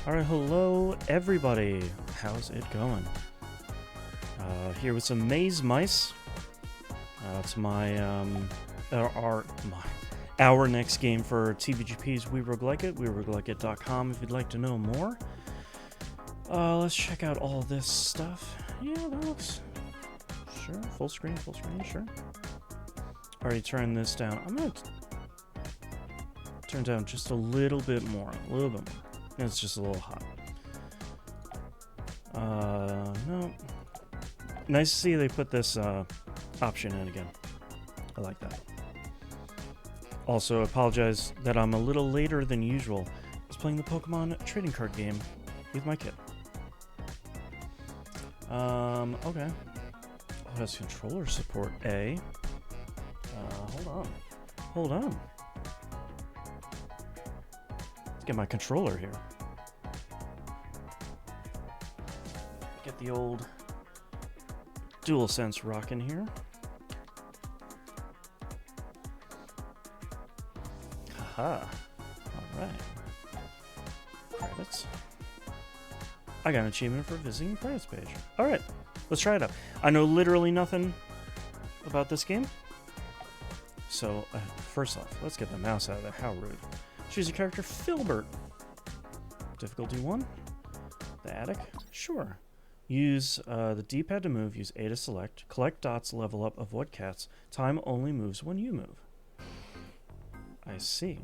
Alright, hello everybody. How's it going? Here with some Maze Mice. It's our next game for TVGP's We Roguelike It, weroguelikeit.com if you'd like to know more. Let's check out all this stuff. Yeah, that looks... Sure, full screen, sure. Already turned this down. I'm gonna turn down just a little bit more. It's just a little hot. No. Nice to see they put this option in again. I like that. Also, apologize that I'm a little later than usual. I was playing the Pokemon trading card game with my kid. Okay. Oh, that's controller support A. Hold on. Let's get my controller here. Get the old DualSense rocking here. Haha. Alright. Credits. I got an achievement for visiting the credits page. Alright, let's try it out. I know literally nothing about this game. So, first off, let's get the mouse out of there. How rude. Choose a character, Filbert. Difficulty 1. The attic? Sure. Use the D-pad to move, use A to select. Collect dots, level up, avoid cats. Time only moves when you move. I see.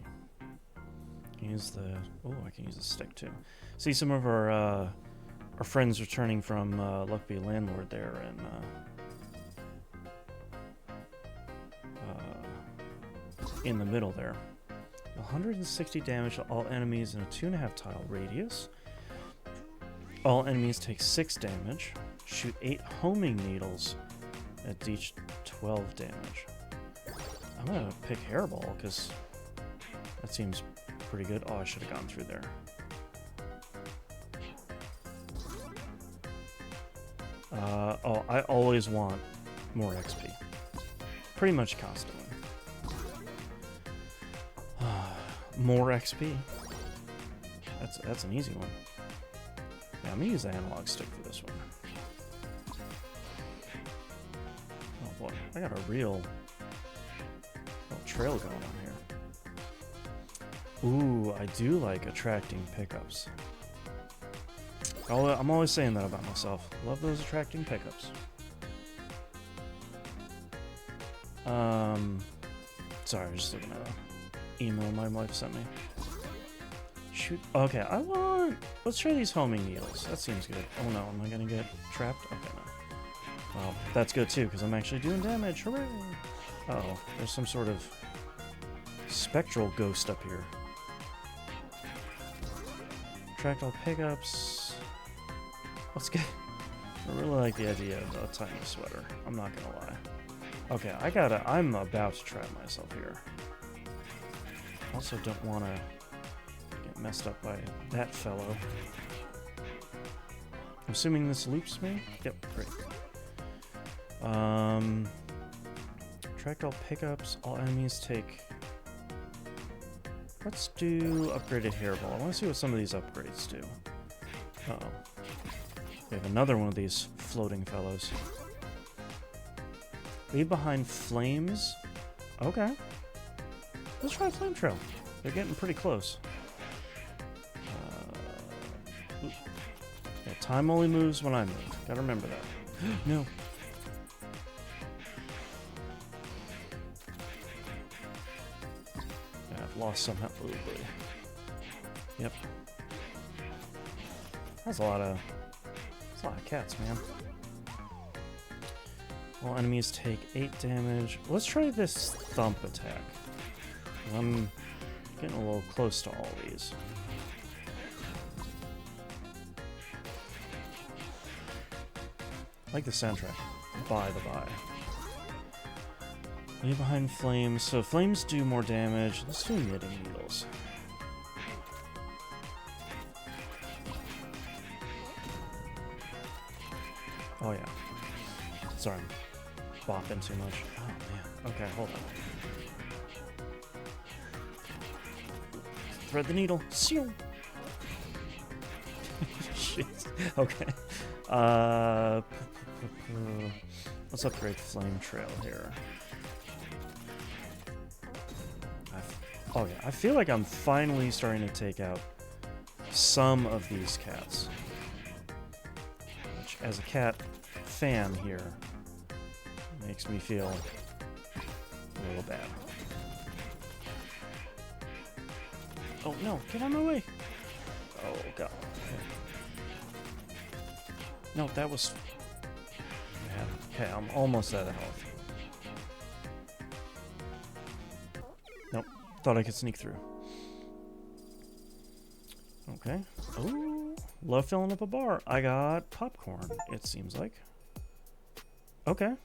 Use the... Oh, I can use the stick too. See some of our friends returning from Luckby Landlord there, and in the middle there. 160 damage to all enemies in a 2.5 tile radius. All enemies take 6 damage. Shoot 8 homing needles at each 12 damage. I'm gonna pick Hairball because that seems pretty good. Oh, I should have gone through there. Oh, I always want more XP. Pretty much constantly. More XP. That's an easy one. Yeah, I'm gonna use the analog stick for this one. Oh boy, I got a real trail going on here. Ooh, I do like attracting pickups. I'm always saying that about myself. Love those attracting pickups. Sorry, I'm just looking at an email my wife sent me. Shoot. Okay, let's try these homing needles. That seems good. Oh no, am I gonna get trapped? Okay, no. Well, that's good too, because I'm actually doing damage. Hooray! Uh-oh, there's some sort of spectral ghost up here. Attract all pickups. Let's get... I really like the idea of a tiny sweater. I'm not gonna lie. Okay, I'm about to trap myself here. Also don't want to get messed up by that fellow. I'm assuming this loops me? Yep, great. Attract all pickups. All enemies take... Let's do upgraded hairball. I want to see what some of these upgrades do. Uh-oh. We have another one of these floating fellows. Leave behind flames. Okay. Let's try Flame Trail. They're getting pretty close. Yeah, time only moves when I move. Gotta remember that. No. I've lost somehow. Oh, boy. Yep. That's a lot of cats, man. All enemies take 8 damage. Let's try this thump attack. I'm getting a little close to all these. I like the soundtrack, by the by. Leave behind flames. So flames do more damage. Let's do knitting needles. Oh yeah. Sorry, I'm bopping too much. Oh man. Okay, hold on. Thread the needle. Seal. Jeez. Okay. Let's upgrade Flame Trail here. Oh yeah, I feel like I'm finally starting to take out some of these cats. Which, as a cat fan here, makes me feel a little bad. Oh no, get out of my way! Oh god. Okay. No, that was... Okay, I'm almost out of health. Nope, thought I could sneak through. Okay. Oh, love filling up a bar. I got popcorn, it seems like. Okay.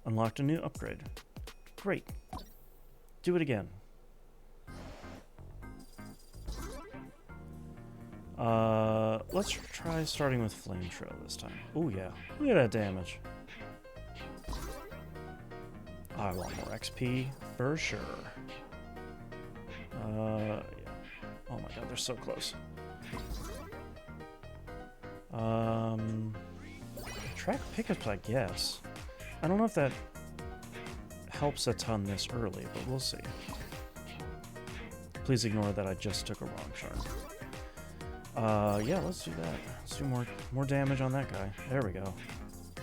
Unlocked a new upgrade. Great. Do it again. Let's try starting with Flame Trail this time. Oh yeah, look at that damage. I want more XP for sure. Yeah. Oh my god, they're so close. Track pickups, I guess. I don't know if that helps a ton this early, but we'll see. Please ignore that I just took a wrong shard. Yeah, let's do that. Let's do more damage on that guy. There we go.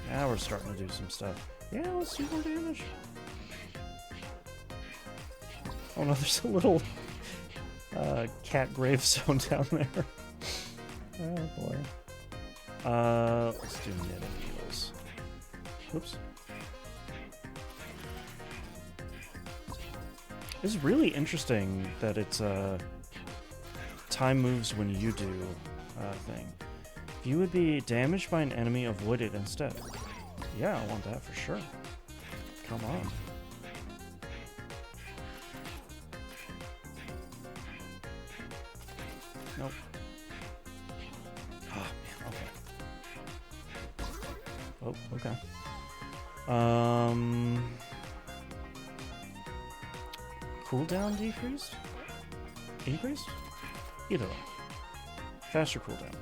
Now we're starting to do some stuff. Yeah, let's do more damage. Oh no, there's a little cat gravestone down there. Oh boy. Let's do knitting needles. Whoops. It's really interesting that it's time moves when you do thing. If you would be damaged by an enemy, avoid it instead. Yeah, I want that for sure. Come on. Nope. Oh, man, okay. Oh, okay. Cooldown decreased? Increased? Either way. Faster cooldown.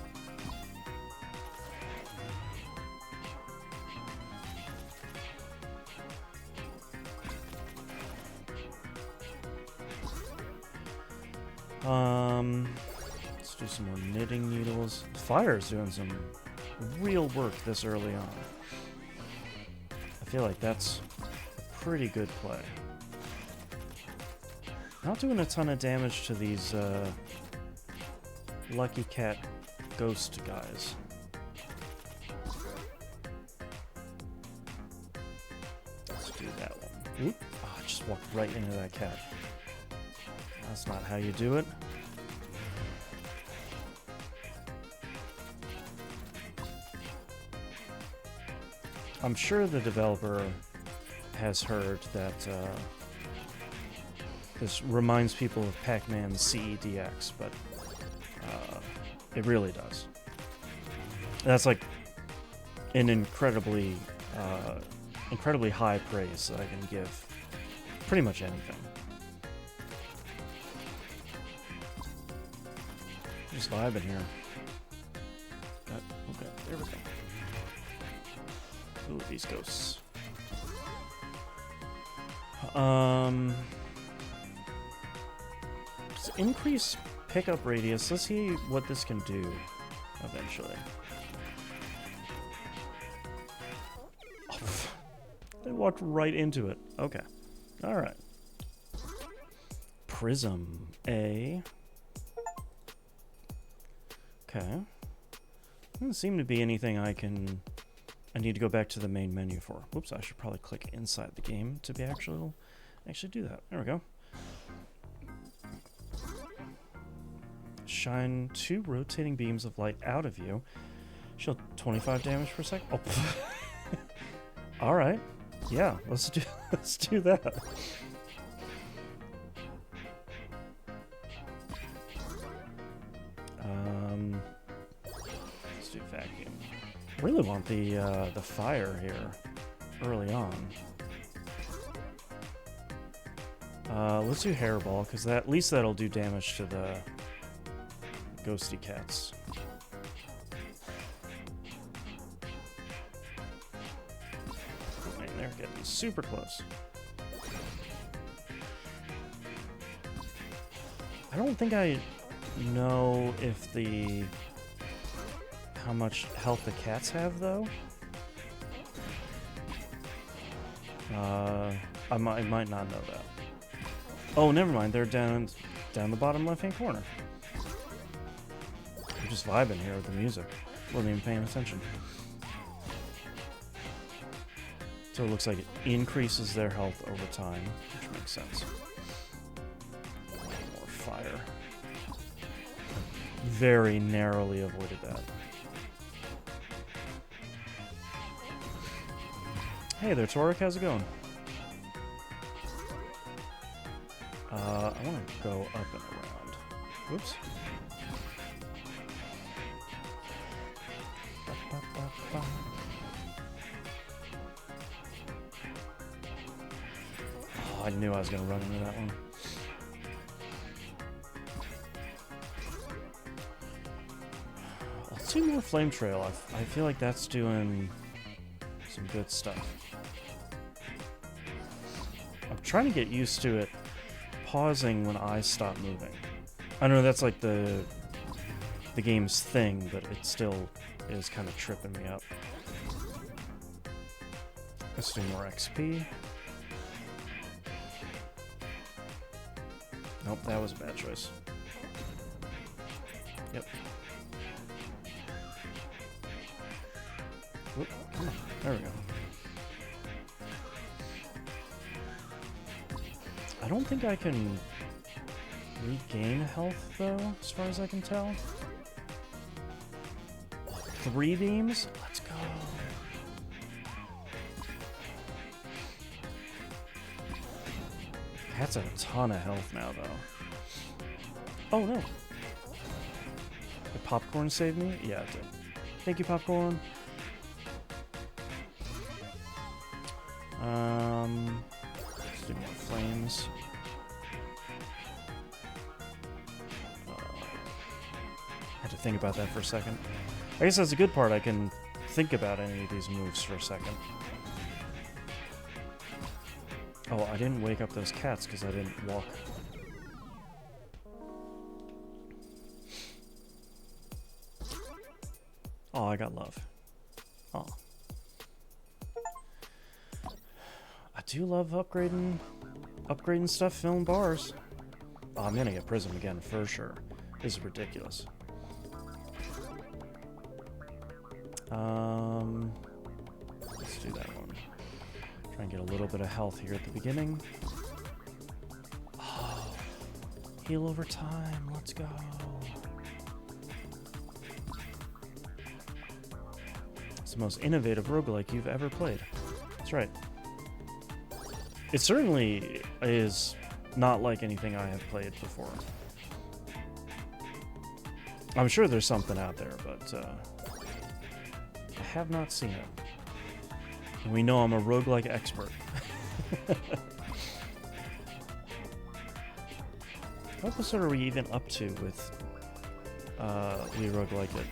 Let's do some more knitting needles. Fire's doing some real work this early on. I feel like that's a pretty good play. Not doing a ton of damage to these Lucky Cat ghost guys. Let's do that one. Oop. Oh, I just walked right into that cat. That's not how you do it. I'm sure the developer has heard that this reminds people of Pac-Man CEDX, but it really does. That's like an incredibly high praise that I can give pretty much anything. Just vibing here. Okay, there we go. Ooh, these ghosts. Just increase pickup radius. Let's see what this can do eventually. Oh, they walked right into it. Okay. Alright. Prism A. Okay. Doesn't seem to be anything I need to go back to the main menu for. Whoops, I should probably click inside the game to be actually do that. There we go. Shine 2 rotating beams of light out of you. Shield 25 damage per second. Oh. All right. Yeah, let's do that. Let's do vacuum. Really want the fire here early on. Let's do hairball because at least that'll do damage to the ghosty cats. Getting super close. I don't think I know if how much health the cats have, though. I might not know that. Oh, never mind. They're down the bottom left-hand corner. I'm just vibing here with the music. Wasn't even paying attention. So it looks like it increases their health over time, which makes sense. More fire. Very narrowly avoided that. Hey there, Torek. How's it going? I want to go up and around. Whoops. Oh, I knew I was going to run into that one. Let's see more Flame Trail. I feel like that's doing some good stuff. I'm trying to get used to it pausing when I stop moving. I know that's like the game's thing, but it still is kind of tripping me up. Let's do more XP. Nope, that was a bad choice. Yep. Whoop, come on. There we go. I don't think I can regain health, though, as far as I can tell. 3 beams? Let's go. That's a ton of health now, though. Oh, no. Did Popcorn save me? Yeah, it did. Thank you, Popcorn. Let's do more flames. Had to think about that for a second. I guess that's the good part. I can think about any of these moves for a second. Oh, I didn't wake up those cats because I didn't walk. Oh, I got love. Oh. I do love upgrading stuff, filling bars. Oh, I'm gonna get Prism again for sure. This is ridiculous. Let's do that one. Try and get a little bit of health here at the beginning. Oh, heal over time. Let's go. It's the most innovative roguelike you've ever played. That's right. It certainly is not like anything I have played before. I'm sure there's something out there, but I have not seen it. And we know I'm a roguelike expert. What episode are we even up to with We Roguelike It?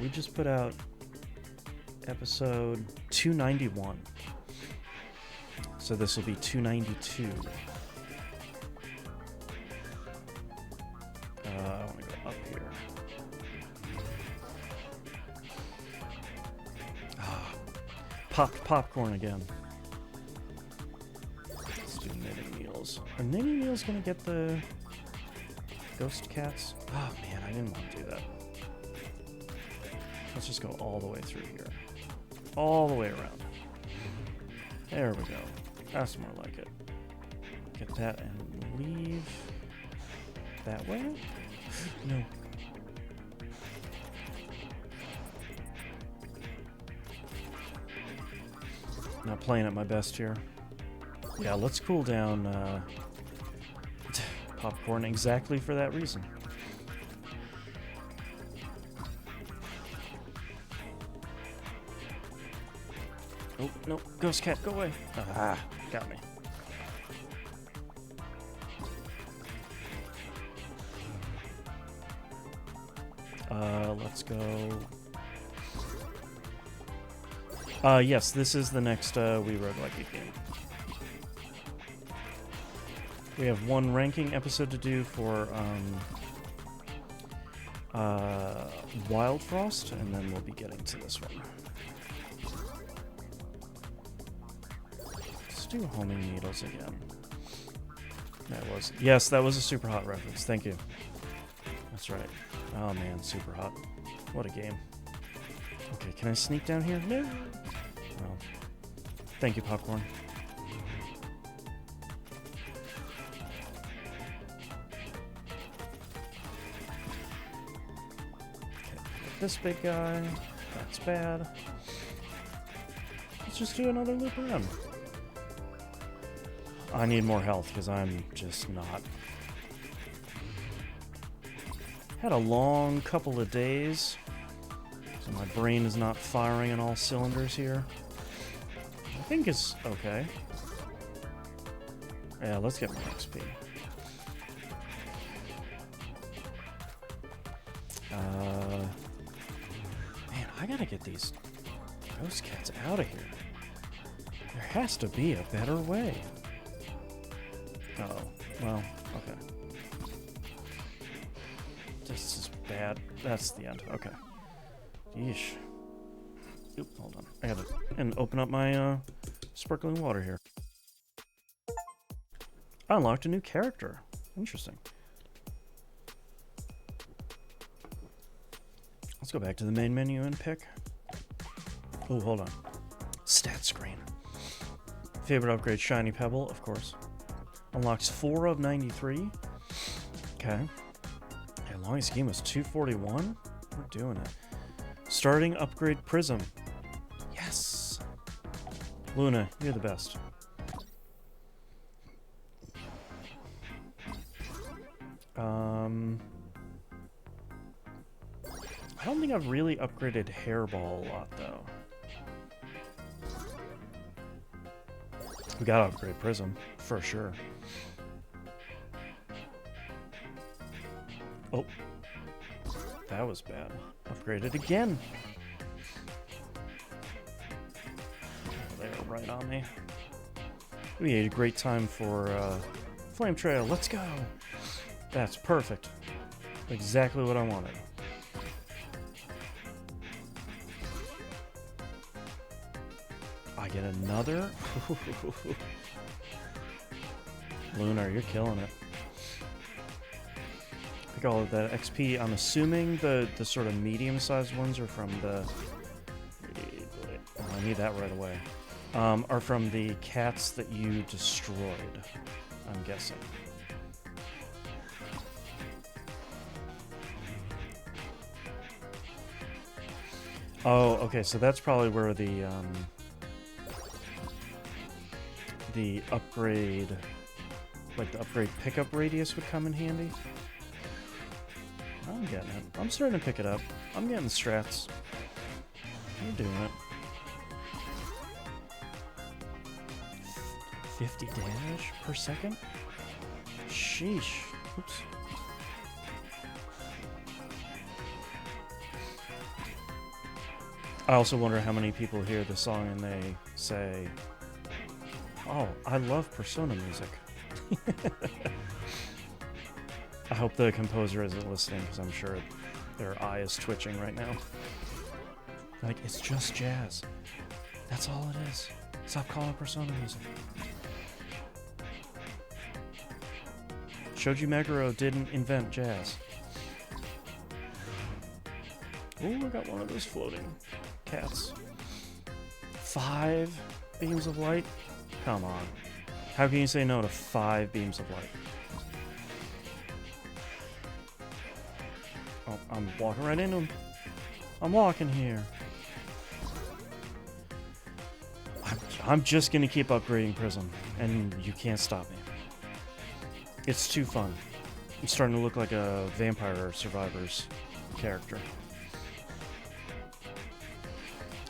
We just put out episode 291. So this will be 292. I want to go up here. Popped popcorn again. Let's do knitting meals. Are knitting meals gonna get the ghost cats? Oh man, I didn't want to do that. Let's just go all the way through here. All the way around. There we go. That's more like it. Get that and leave that way? No. Not playing at my best here. Yeah, let's cool down popcorn exactly for that reason. Oh, no. Ghost cat, go away. Ah, got me. Let's go. Yes, this is the next We Roguelike game. We have one ranking episode to do for Wild Frost, and then we'll be getting to this one. Let's do Homing Needles again. Yes, that was a Super Hot reference. Thank you. That's right. Oh man, Super Hot. What a game. Okay, can I sneak down here? No. Oh. Thank you, Popcorn. Okay, this big guy. That's bad. Let's just do another loop around. I need more health because I'm just not. Had a long couple of days, so my brain is not firing on all cylinders here. I think it's okay. Yeah, let's get more XP. Man, I gotta get these ghost cats out of here. There has to be a better way. Oh, well, okay. This is bad. That's the end. Okay. Yeesh. Oop, hold on. I gotta open up my sparkling water here. I unlocked a new character. Interesting. Let's go back to the main menu and pick. Oh, hold on. Stat screen. Favorite upgrade, Shiny Pebble, of course. Unlocks 4 of 93. Okay. Yeah, longest game was 241. We're doing it. Starting upgrade Prism. Yes. Luna, you're the best. I don't think I've really upgraded Hairball a lot, though. We gotta upgrade Prism, for sure. Oh. That was bad. Upgraded again. They're right on me. We had a great time for Flame Trail. Let's go. That's perfect. Exactly what I wanted. I get another. Lunar, you're killing it. Pick all of that XP. I'm assuming the sort of medium-sized ones are from the... Oh, I need that right away. Are from the cats that you destroyed, I'm guessing. Oh, okay, so that's probably where the upgrade, like the upgrade pickup radius would come in handy. I'm getting it. I'm starting to pick it up. I'm getting the strats. You're doing it. 50 damage per second? Sheesh. Oops. I also wonder how many people hear the song and they say, "Oh, I love Persona music." I hope the composer isn't listening because I'm sure their eye is twitching right now. Like, it's just jazz. That's all it is. Stop calling it Persona music. Shoji Meguro didn't invent jazz. Oh, I got one of those floating cats. 5 beams of light? Come on. How can you say no to 5 beams of light? Oh, I'm walking right into him. I'm walking here. I'm just gonna keep upgrading Prism, and you can't stop me. It's too fun. I'm starting to look like a Vampire Survivors character.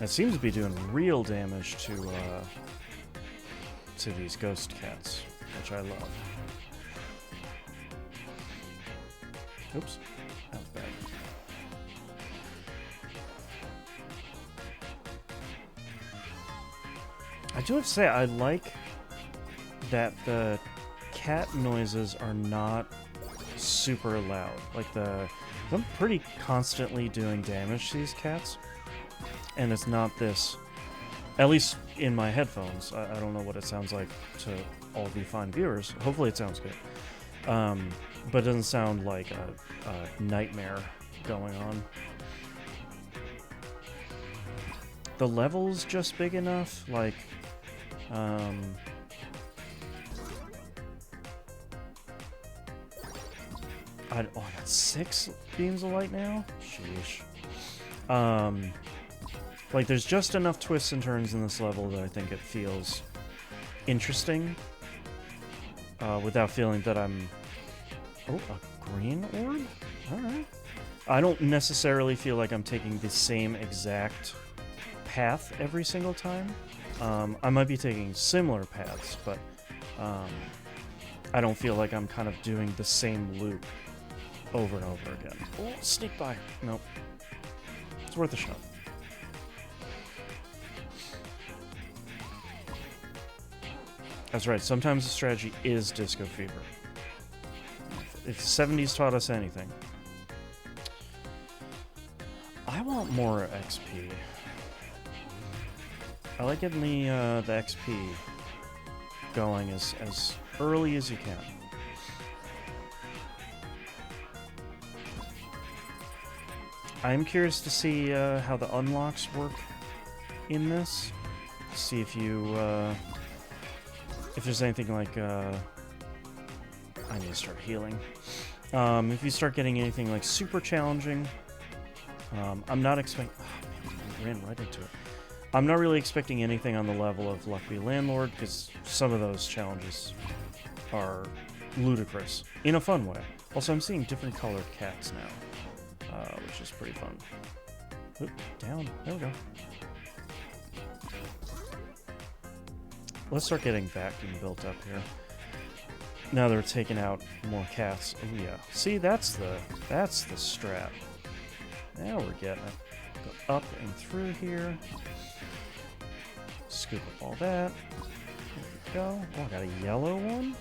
It seems to be doing real damage to these ghost cats, which I love. Oops, that was bad. I do have to say, I like that the cat noises are not super loud. Like I'm pretty constantly doing damage to these cats, and it's not this, at least in my headphones. I don't know what it sounds like to all the fine viewers. Hopefully it sounds good. But it doesn't sound like a nightmare going on. The level's just big enough, like, oh, I got 6 beams of light now? Sheesh. Like, there's just enough twists and turns in this level that I think it feels interesting, without feeling that I'm... Oh, a green orb? Alright. I don't necessarily feel like I'm taking the same exact path every single time. I might be taking similar paths, but I don't feel like I'm kind of doing the same loop over and over again. Oh, sneak by. Nope. It's worth a shot. That's right, sometimes the strategy is Disco Fever. If the 70s taught us anything. I want more XP. I like getting the XP going as early as you can. I'm curious to see how the unlocks work in this. See if you if there's anything like I need to start healing. If you start getting anything like super challenging, I'm not expecting. Oh man, I ran right into it. I'm not really expecting anything on the level of Lucky Landlord, because some of those challenges are ludicrous in a fun way. Also, I'm seeing different colored cats now, which is pretty fun. Oop, down. There we go. Let's start getting vacuum built up here. Now they're taking out more cats. Oh yeah. See, that's the strat. Now we're getting it. Go up and through here. Scoop up all that. There we go. Oh, I got a yellow one.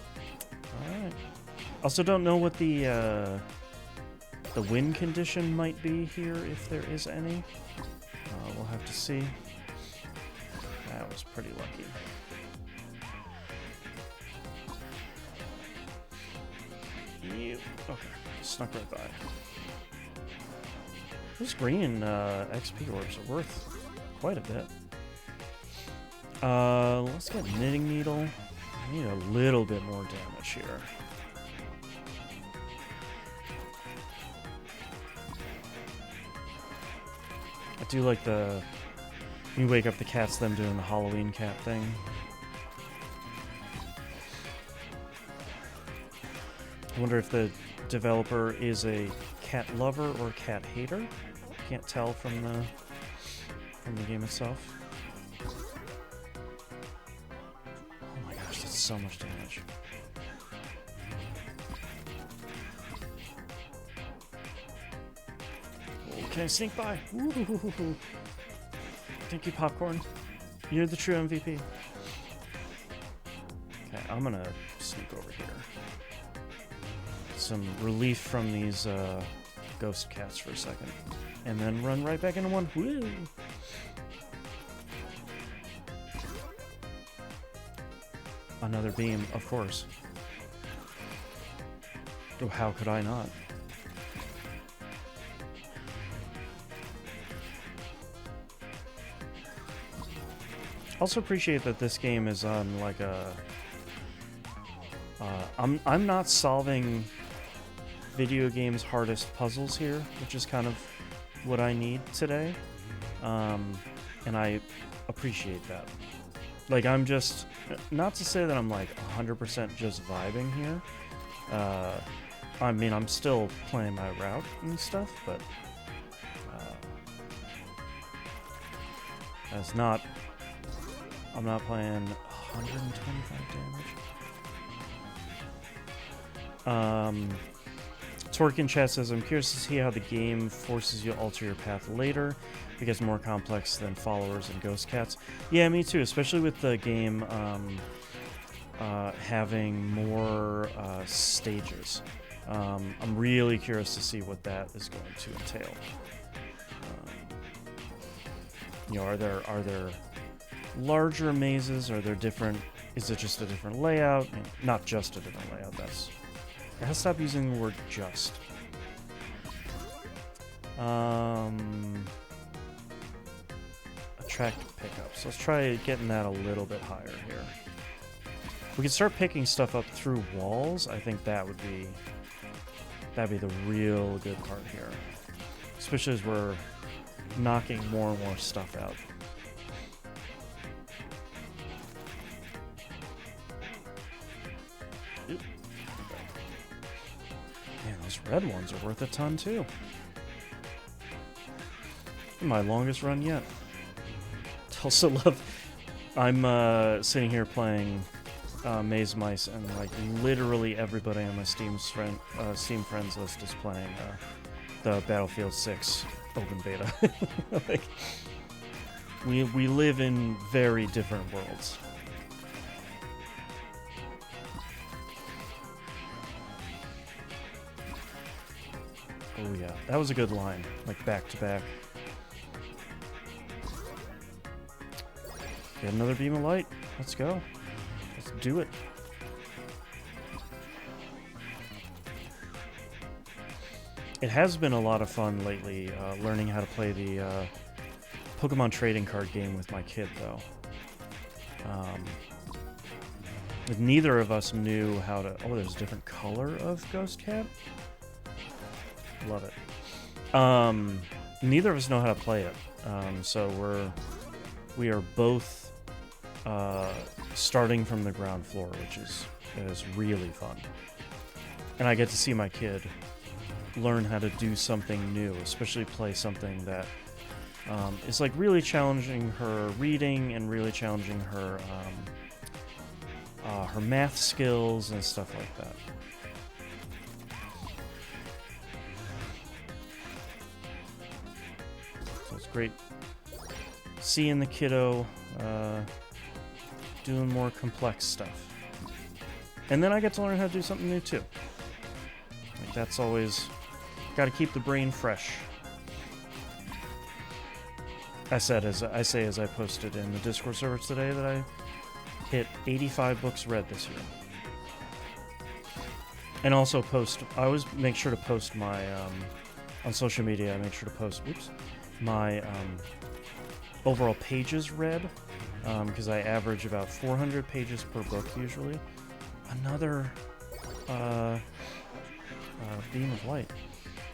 Alright. Also don't know what the win condition might be here, if there is any. We'll have to see. That was pretty lucky. Yep. Okay. Snuck right by. Those green XP orbs are worth quite a bit. Let's get Knitting Needle. I need a little bit more damage here. I do like when you wake up the cats, them doing the Halloween cat thing. I wonder if the developer is a cat lover or cat hater. Can't tell from the game itself. Oh my gosh, that's so much damage. Oh, can I sneak by? Ooh. Thank you, Popcorn. You're the true MVP. Okay, I'm gonna sneak over here. Some relief from these ghost cats for a second, and then run right back into one. Woo! Another beam, of course. Oh, how could I not? Also appreciate that this game is on like a. I'm not solving video games' hardest puzzles here, which is kind of what I need today, and I appreciate that. Like, I'm just, not to say that I'm like 100% just vibing here. I mean, I'm still playing my route and stuff, but that's not. I'm not playing 125 damage. Torque in chat says, I'm curious to see how the game forces you to alter your path later. It gets more complex than Followers and Ghost Cats. Yeah, me too, especially with the game having more stages. I'm really curious to see what that is going to entail. You know, are there larger mazes? Are there different? Is it just a different layout? Not just a different layout. That's. I have to stop using the word just. Attract pickups. Let's try getting that a little bit higher here. If we can start picking stuff up through walls, I think that'd be the real good part here. Especially as we're knocking more and more stuff out. Oop. Man, those red ones are worth a ton too. My longest run yet. Also love. I'm sitting here playing Maze Mice, and like literally everybody on my Steam friends list is playing the Battlefield 6 open beta. Like, we live in very different worlds. Oh yeah, that was a good line, like back to back. Get another beam of light. Let's go. Let's do it. It has been a lot of fun lately, learning how to play the Pokemon trading card game with my kid, though. Neither of us knew how to... Oh, there's a different color of Ghost Cat? Love it. Neither of us know how to play it, so we are both starting from the ground floor, which is really fun. And I get to see my kid learn how to do something new, especially play something that is like really challenging her reading and really challenging her her math skills and stuff like that. So it's great seeing the kiddo doing more complex stuff. And then I get to learn how to do something new too. Like, that's always... Got to keep the brain fresh. I say as I posted in the Discord server today that I hit 85 books read this year. And also I always make sure to post my on social media. I make sure to post my overall pages read, because I average about 400 pages per book usually. Another beam of light.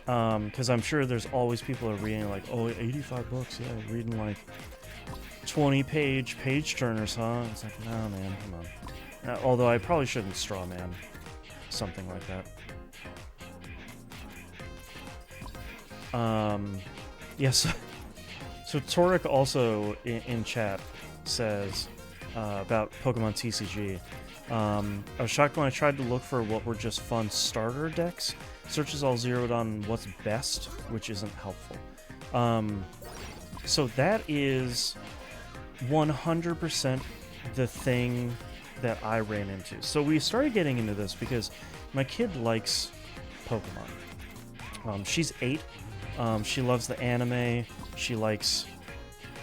Because I'm sure there's always people who are reading like, oh, 85 books, yeah, reading like 20-page turners, huh? It's like, no, man, come on. Although I probably shouldn't straw man something like that. Yes. So Torek also in chat says about Pokemon TCG. I was shocked when I tried to look for what were just fun starter decks. Search is all zeroed on what's best, which isn't helpful. So that is 100% the thing that I ran into. So we started getting into this because my kid likes Pokemon. She's 8. She loves the anime. She likes...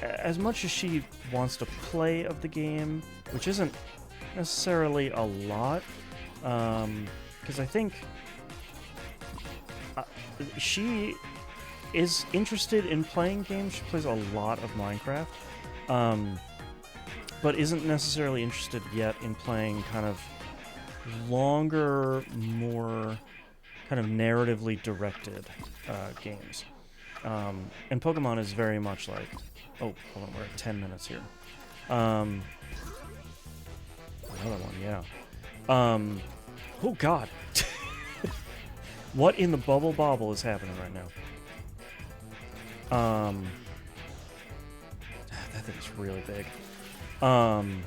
As much as she wants to play of the game, which isn't necessarily a lot, because I think she is interested in playing games. She plays a lot of Minecraft, but isn't necessarily interested yet in playing kind of longer, more kind of narratively directed games. And Pokemon is very much like... Oh, hold on, we're at 10 minutes here. Another one, yeah. Oh, God. What in the bubble bobble is happening right now? That thing's really big. I'm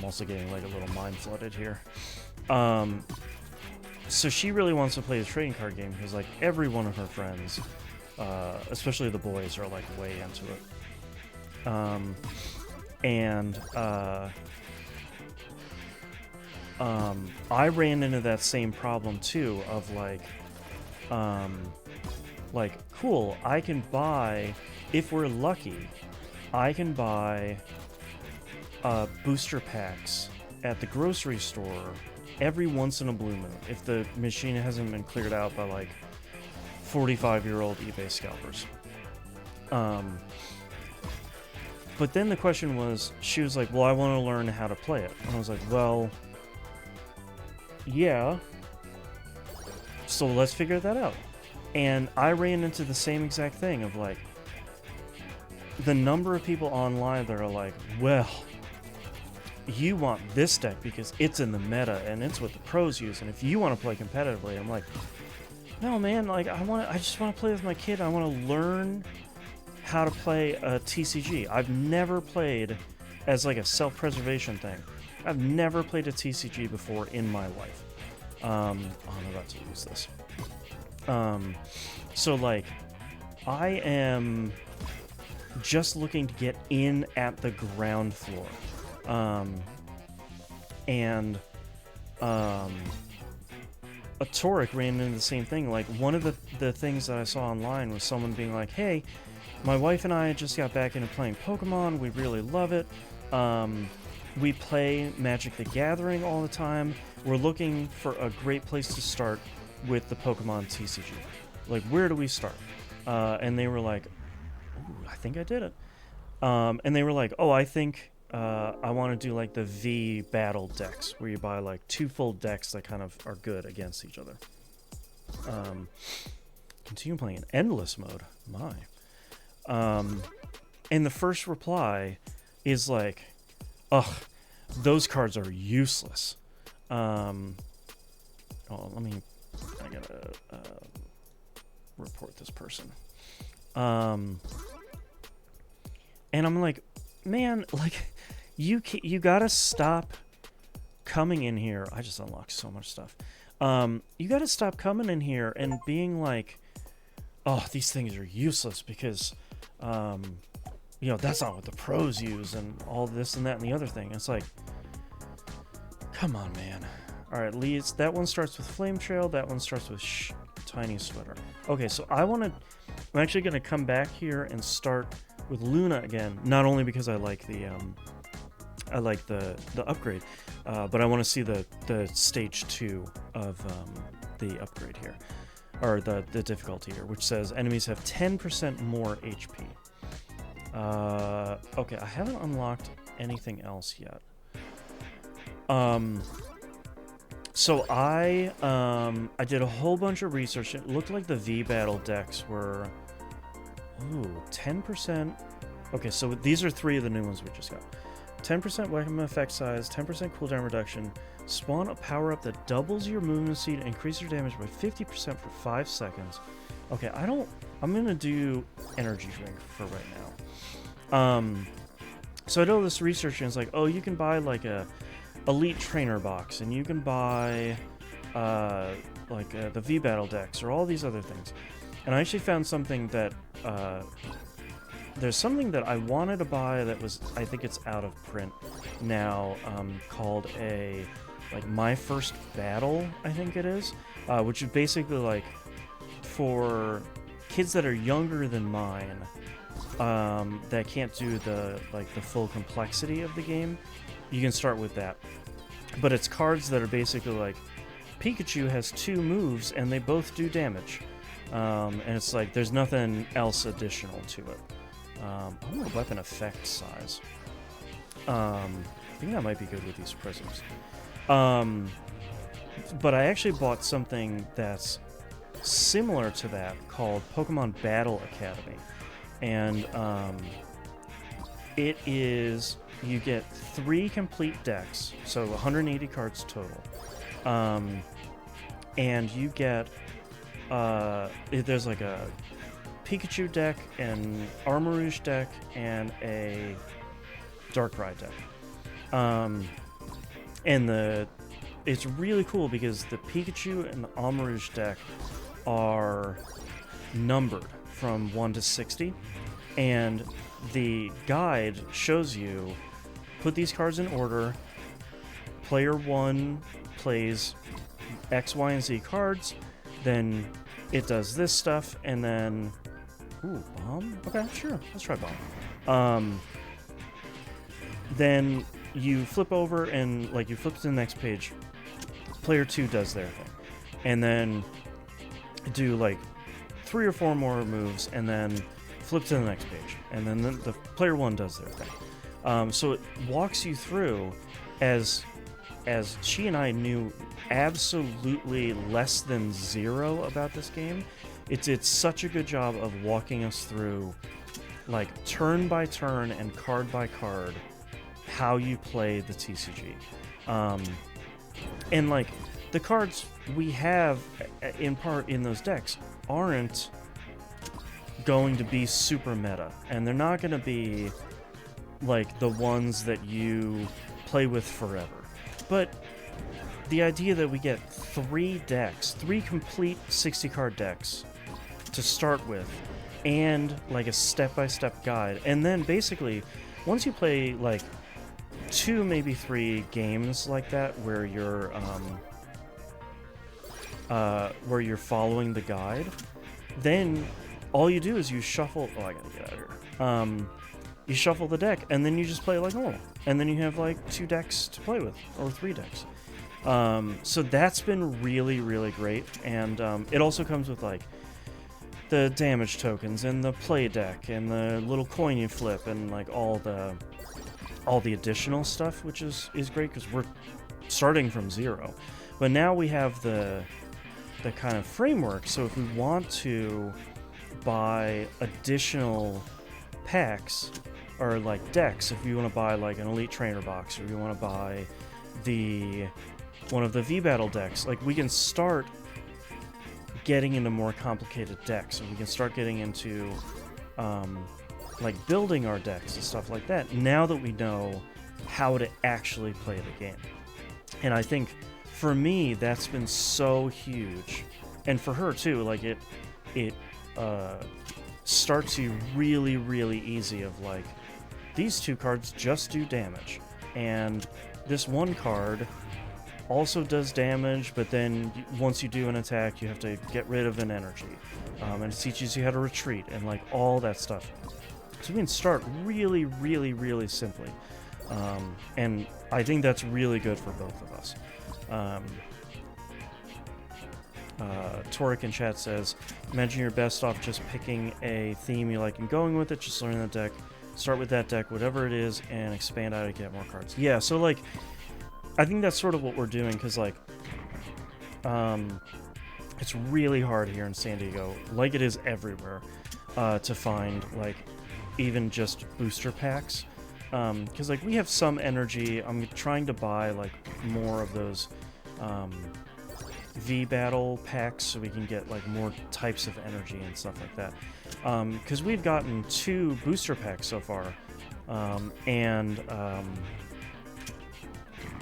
also getting like a little mind flooded here. so she really wants to play the trading card game because like every one of her friends, especially the boys, are like way into it. I ran into that same problem too of like cool, I can buy, if we're lucky, I can buy booster packs at the grocery store every once in a blue moon if the machine hasn't been cleared out by like 45-year-old eBay scalpers. But then the question was, she was like, well, I want to learn how to play it. And I was like, well, yeah, so let's figure that out. And I ran into the same exact thing of like, the number of people online that are like, well, you want this deck because it's in the meta and it's what the pros use, and if you want to play competitively, I'm like, no man, like I just want to play with my kid. I want to learn how to play a TCG. I've never played as like a self-preservation thing. I've never played a TCG before in my life. I'm about to lose this. So like, I am just looking to get in at the ground floor. A Torek ran into the same thing. Like, one of the things that I saw online was someone being like, hey, my wife and I just got back into playing Pokemon. We really love it. We play Magic the Gathering all the time. We're looking for a great place to start with the Pokemon TCG. Like, where do we start? And they were like, ooh, I think I did it. And they were like, oh, I think I want to do like the V battle decks, where you buy like 2 full decks that kind of are good against each other. Continue playing in endless mode. My. And the first reply is like, ugh, those cards are useless. I gotta report this person. And I'm like, man, like, you gotta stop coming in here. I just unlocked so much stuff. You gotta stop coming in here and being like, oh, these things are useless because, that's not what the pros use and all this and that and the other thing. It's like, come on, man. All right, Leeds, that one starts with Flame Trail. That one starts with Tiny Sweater. Okay, so I'm actually going to come back here and start with Luna again, not only because I like the upgrade, but I want to see the stage 2 of the upgrade here, or the difficulty here, which says enemies have 10% more HP. Okay, I haven't unlocked anything else yet. So I did a whole bunch of research. It looked like the V battle decks were 10%. Okay, so these are 3 of the new ones we just got. 10% weapon effect size, 10% cooldown reduction, spawn a power-up that doubles your movement speed and increases your damage by 50% for 5 seconds. Okay, I'm gonna do energy drink for right now. So I did all this research and it's like, oh, you can buy like a Elite Trainer box, and you can buy the V Battle decks, or all these other things. And I actually found something that there's something that I wanted to buy that was, I think it's out of print now, called My First Battle, I think it is, which is basically like for kids that are younger than mine, that can't do the full complexity of the game. You can start with that. But it's cards that are basically like, Pikachu has 2 moves and they both do damage. And it's like, there's nothing else additional to it. I want a weapon effect size. I think that might be good with these prisms. But I actually bought something that's similar to that called Pokemon Battle Academy. And it is... You get 3 complete decks, so 180 cards total. And you get, there's like a Pikachu deck, an Armarouge deck, and a Darkrai deck. And it's really cool because the Pikachu and the Armarouge deck are numbered from 1 to 60, and the guide shows you put these cards in order. Player 1 plays X, Y, and Z cards, then it does this stuff, and then ooh, bomb? Okay, sure, let's try bomb. Then you flip over and like you flip to the next page. Player 2 does their thing, and then do like 3 or 4 more moves, and then flip to the next page, and then the player 1 does their thing. So it walks you through as she and I knew absolutely less than zero about this game. It did such a good job of walking us through, like, turn by turn and card by card, how you play the TCG. And, like, the cards we have, in part, in those decks aren't going to be super meta. And they're not going to be, like, the ones that you play with forever. But the idea that we get 3 decks, 3 complete 60-card decks to start with, and like a step-by-step guide, and then basically once you play like 2, maybe 3 games like that where you're following the guide, then all you do is you shuffle. Oh, I gotta get out of here. You shuffle the deck, and then you just play like normal, and then you have like 2 decks to play with, or 3 decks. So that's been really, really great, and it also comes with like the damage tokens and the play deck and the little coin you flip and like all the additional stuff, which is great because we're starting from 0. But now we have the kind of framework, so if we want to buy additional packs or like decks, if you want to buy like an Elite Trainer box, or you want to buy one of the V-Battle decks, like we can start getting into more complicated decks, and we can start getting into like building our decks and stuff like that now that we know how to actually play the game. And I think for me that's been so huge, and for her too. Like it starts you really, really easy of like, these 2 cards just do damage, and this one card also does damage, but then once you do an attack, you have to get rid of an energy. And it teaches you how to retreat and like all that stuff. So we can start really, really, really simply. And I think that's really good for both of us. Torik in chat says, imagine you're best off just picking a theme you like and going with it, just learning the deck, start with that deck, whatever it is, and expand out to get more cards. Yeah, so like, I think that's sort of what we're doing, because like, it's really hard here in San Diego, like it is everywhere, to find like even just booster packs, because like we have some energy. I'm trying to buy like more of those V-Battle packs so we can get like more types of energy and stuff like that, because we've gotten 2 booster packs so far, and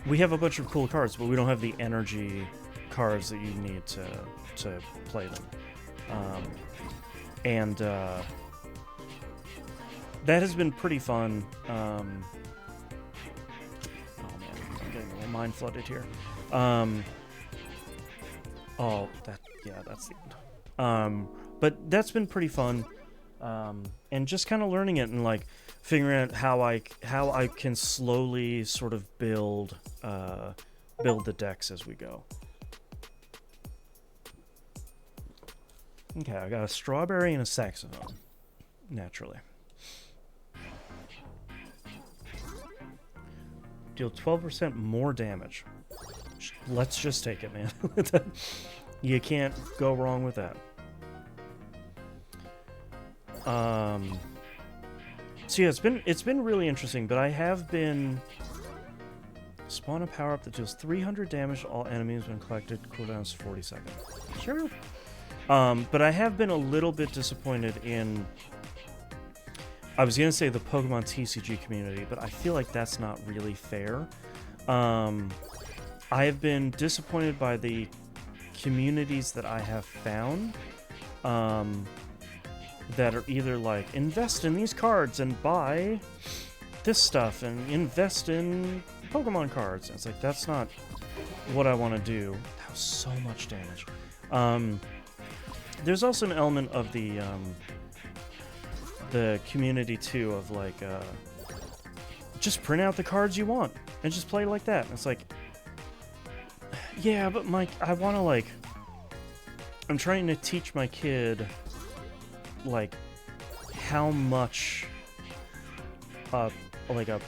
we have a bunch of cool cards, but we don't have the energy cards that you need to play them. And that has been pretty fun. Oh man, I'm getting a little mind flooded here. That's the end. But that's been pretty fun. And just kind of learning it and like figuring out how I can slowly sort of build the decks as we go. Okay, I got a strawberry and a saxophone, naturally. Deal 12% more damage. Let's just take it, man. You can't go wrong with that. So yeah, it's been really interesting, but I have been spawn a power up that deals 300 damage to all enemies when collected. Cooldown is 40 seconds. Sure. But I have been a little bit disappointed in, I was gonna say the Pokemon TCG community, but I feel like that's not really fair. I have been disappointed by the communities that I have found that are either like, invest in these cards and buy this stuff and invest in Pokemon cards. And it's like, that's not what I want to do. That was so much damage. There's also an element of the community too, of like, just print out the cards you want and just play like that. And it's like, yeah, but Mike, I want to like, I'm trying to teach my kid like how much like a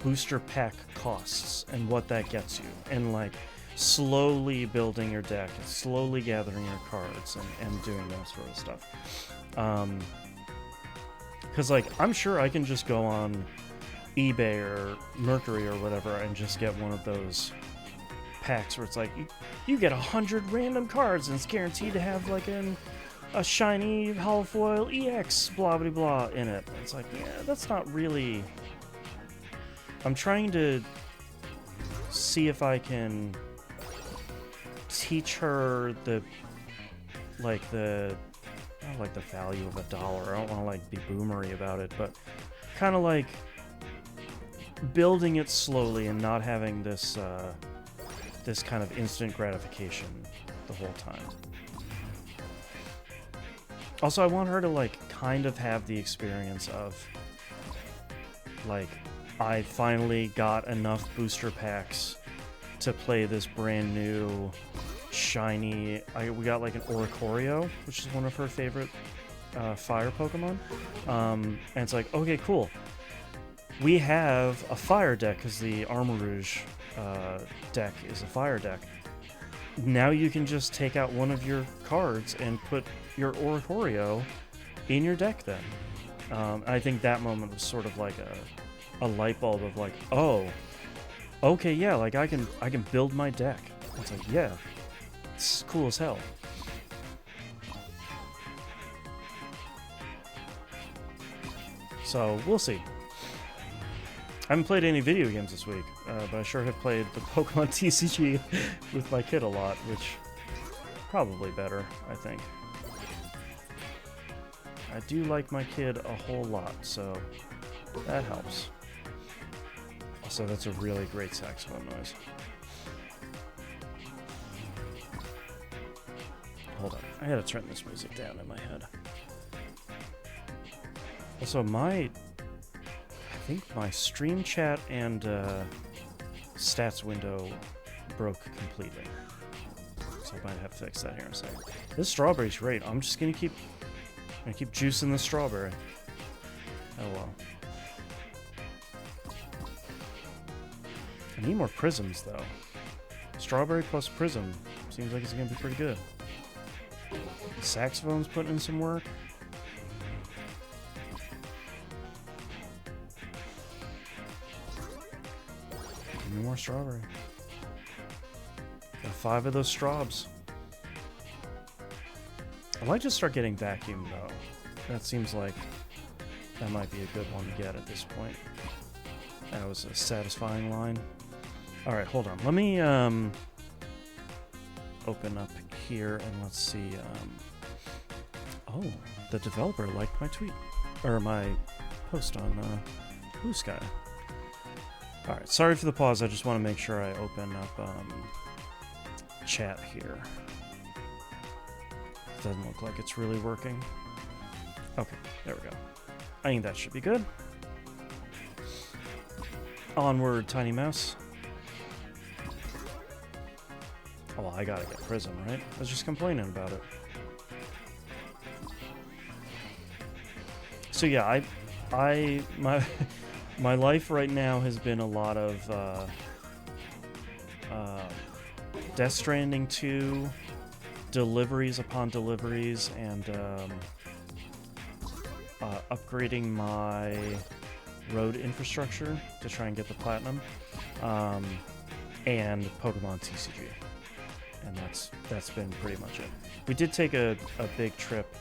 booster pack costs and what that gets you, and like slowly building your deck and slowly gathering your cards and doing that sort of stuff. Because like, I'm sure I can just go on eBay or Mercury or whatever and just get one of those packs where it's like, you get 100 random cards and it's guaranteed to have like a shiny holofoil EX blah blah blah in it. It's like, yeah, that's not really... I'm trying to see if I can teach her the value of $1. I don't want to like be boomery about it, but kind of like building it slowly and not having this this kind of instant gratification the whole time. Also, I want her to like kind of have the experience of like, I finally got enough booster packs to play this brand new shiny... we got like an Oricorio, which is one of her favorite fire Pokemon. And it's like, okay, cool. We have a fire deck because the Armarouge deck is a fire deck. Now you can just take out one of your cards and put your Oricorio in your deck then. I think that moment was sort of like a light bulb of like, oh, okay, yeah, like I can build my deck. It's like, yeah, it's cool as hell. So we'll see. I haven't played any video games this week, but I sure have played the Pokemon TCG with my kid a lot, which probably better, I think. I do like my kid a whole lot, so that helps. Also, that's a really great saxophone noise. Hold on, I gotta turn this music down in my head. Also, I think my stream chat and stats window broke completely. So I might have to fix that here in a second. This strawberry's great. I'm just gonna keep juicing the strawberry. Oh well. I need more prisms though. Strawberry plus prism seems like it's gonna be pretty good. The saxophone's putting in some work. Give me more strawberry. Got 5 of those straws. I might just start getting vacuum though. That seems like that might be a good one to get at this point. That was a satisfying line. Alright, hold on. Let me open up here and let's see. Oh, the developer liked my tweet. Or my post on Blue Sky. Alright, sorry for the pause. I just want to make sure I open up chat here. Doesn't look like it's really working. Okay, there we go. I think that should be good. Onward, Tiny Mouse. Oh, well, I gotta get Prism, right? I was just complaining about it. So yeah, my life right now has been a lot of Death Stranding 2, deliveries upon deliveries, and upgrading my road infrastructure to try and get the platinum, and Pokemon TCG, and that's been pretty much it. We did take a big trip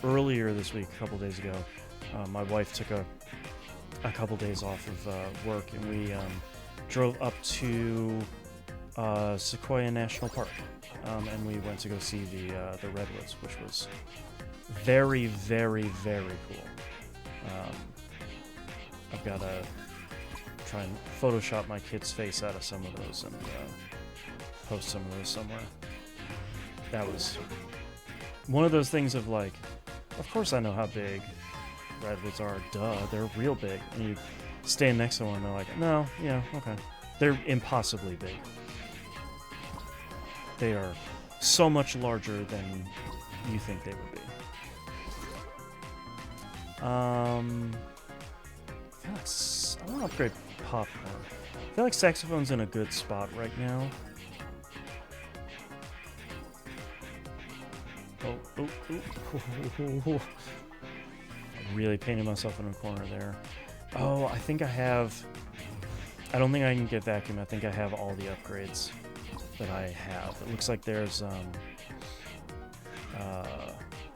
earlier this week, a couple days ago. My wife took a couple days off of work, and we drove up to Sequoia National Park, and we went to go see the redwoods, which was very, very, very cool. I've got to try and Photoshop my kid's face out of some of those and post some of those somewhere. That was one of those things of like, of course I know how big redwoods are, duh, they're real big. And you stand next to one and they're like, no, yeah, okay. They're impossibly big. They are so much larger than you think they would be. I want to upgrade popcorn. I feel like saxophone's in a good spot right now. Oh. I'm really painting myself in a corner there. Oh, I think I have... I don't think I can get vacuum. I think I have all the upgrades that I have. It looks like there's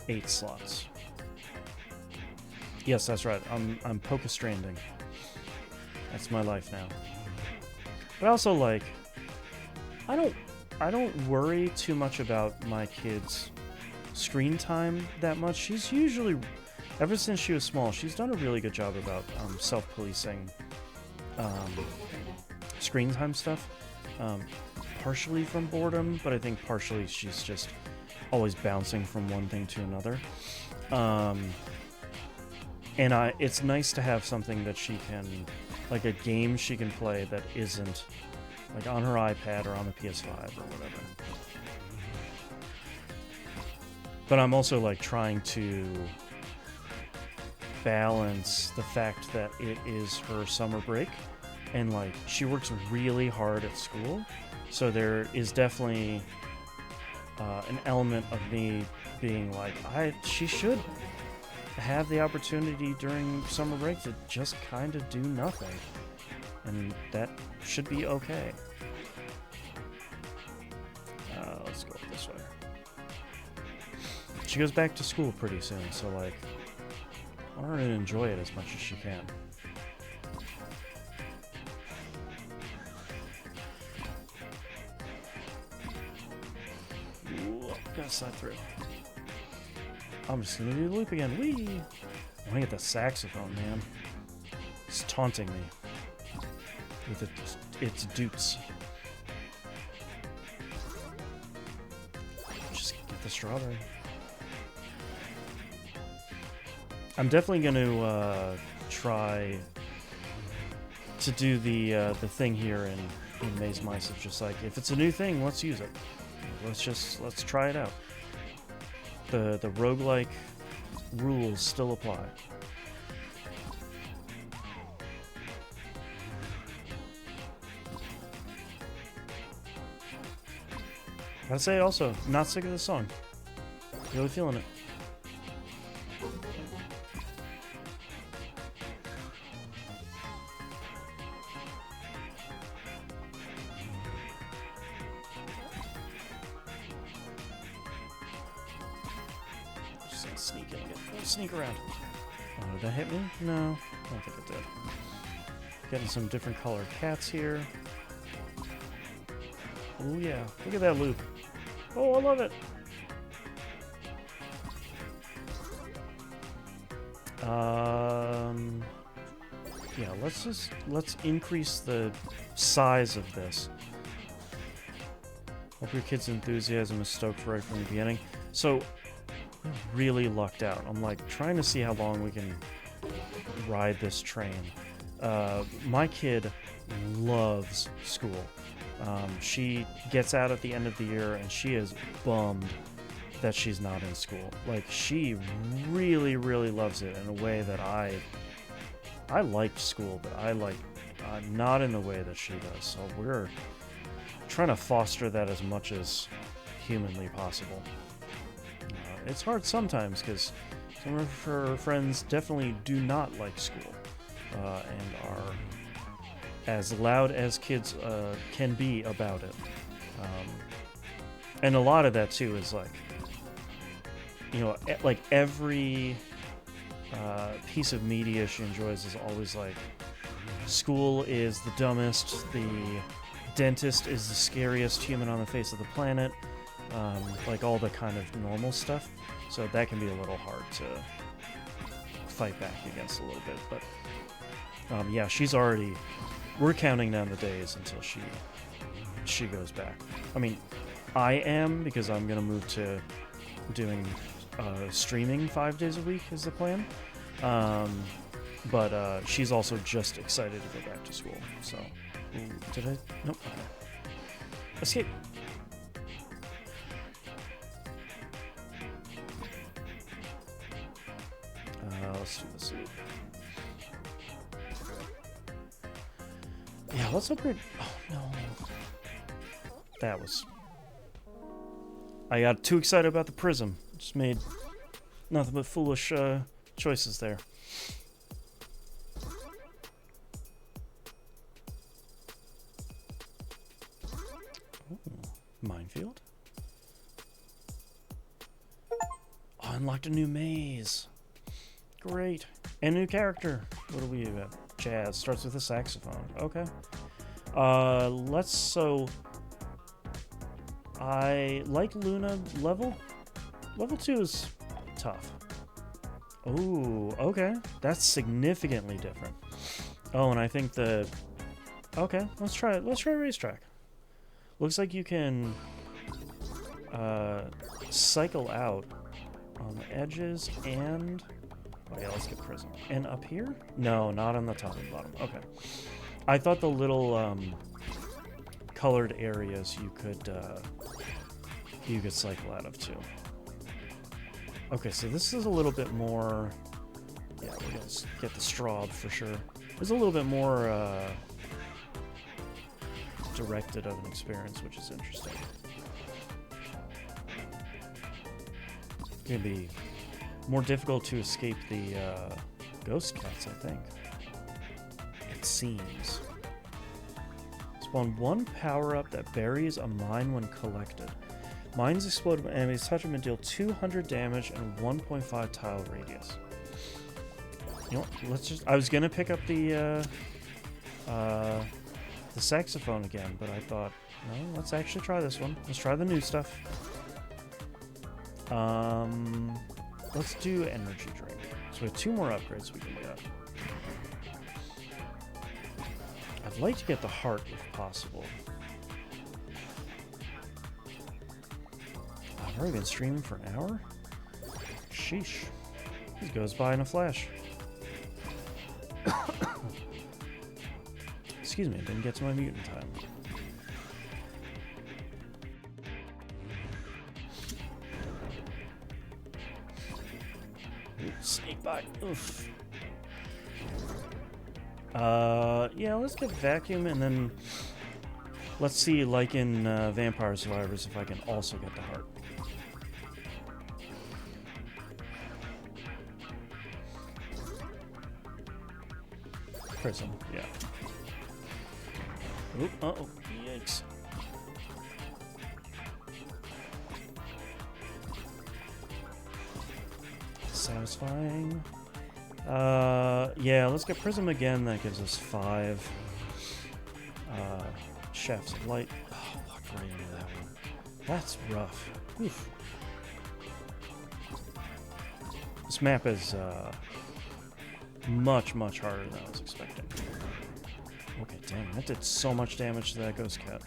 8 slots. Yes, that's right. I'm Poca Stranding. That's my life now. But also, like, I don't worry too much about my kids' screen time that much. She's usually, ever since she was small, she's done a really good job about self-policing screen time stuff. Partially from boredom, but I think partially she's just always bouncing from one thing to another. And it's nice to have something that she can, like a game she can play that isn't like on her iPad or on the PS5 or whatever. But I'm also like trying to balance the fact that it is her summer break and like she works really hard at school. So there is definitely an element of me being like, she should have the opportunity during summer break to just kind of do nothing. And that should be okay. Let's go this way. She goes back to school pretty soon, so like, I want her to enjoy it as much as she can. Ooh, gotta slide through. I'm just gonna do the loop again. Whee! I wanna get the saxophone, man. It's taunting me with its dupes. Just get the strawberry. I'm definitely gonna try to do the thing here in Maze Mice of just like, if it's a new thing, let's use it. Let's try it out. The roguelike rules still apply. Gotta say also, not sick of this song. Really feeling it. Sneak around. Oh, did that hit me? No, I don't think it did. Getting some different colored cats here. Oh yeah, look at that loop. Oh, I love it. Yeah, let's increase the size of this. Hope your kid's enthusiasm is stoked right from the beginning. So, really lucked out. I'm like trying to see how long we can ride this train. My kid loves school. She gets out at the end of the year and she is bummed that she's not in school. Like, she really, really loves it in a way that I liked school, but I like not in the way that she does. So we're trying to foster that as much as humanly possible. It's hard sometimes because some of her friends definitely do not like school and are as loud as kids can be about it. And a lot of that too is like, you know, like every piece of media she enjoys is always like, school is the dumbest, the Dentist is the scariest human on the face of the planet. Like all the kind of normal stuff. So that can be a little hard to fight back against a little bit. But yeah, she's already... We're counting down the days until she goes back. I mean, I am, because I'm going to move to doing streaming 5 days a week is the plan. But she's also just excited to go back to school. So, ooh, did I? Nope. Okay. Escape. Let's do this. Yeah, let's upgrade. Oh no. That was... I got too excited about the prism. Just made nothing but foolish choices there. Ooh, minefield. Oh, unlocked a new maze. Great. And a new character. What do we have? Jazz. Starts with a saxophone. Okay. So... I like Luna level. Level 2 is tough. Oh, okay. That's significantly different. Oh, and I think the... Okay, let's try it. Let's try Racetrack. Looks like you can cycle out on the edges and... Oh yeah, let's get Prism. And up here? No, not on the top and bottom. Okay. I thought the little colored areas you could cycle out of too. Okay, so this is a little bit more... Yeah, we're gonna get the Straub for sure. It's a little bit more directed of an experience, which is interesting. It's gonna be more difficult to escape the ghost cats, I think. It seems. Spawn one power-up that buries a mine when collected. Mines explode when enemies touch them and deal 200 damage and 1.5 tile radius. You know what, let's just... I was gonna pick up the saxophone again, but I thought, no, let's actually try this one. Let's try the new stuff. Let's do energy drink. So we have 2 more upgrades we can get. I'd like to get the heart if possible. I've already been streaming for an hour? Sheesh. This goes by in a flash. Excuse me, I didn't get to my mute in time. Snake bite. Oof. Yeah, let's get vacuum and then let's see, like in Vampire Survivors, if I can also get the heart. Prism, yeah. Oop, uh-oh, yikes. Satisfying. Yeah, let's get Prism again. That gives us 5. Shafts of Light. Oh, walked right into that one. That's rough. Oof. This map is much, much harder than I was expecting. Okay, dang, that did so much damage to that ghost cat.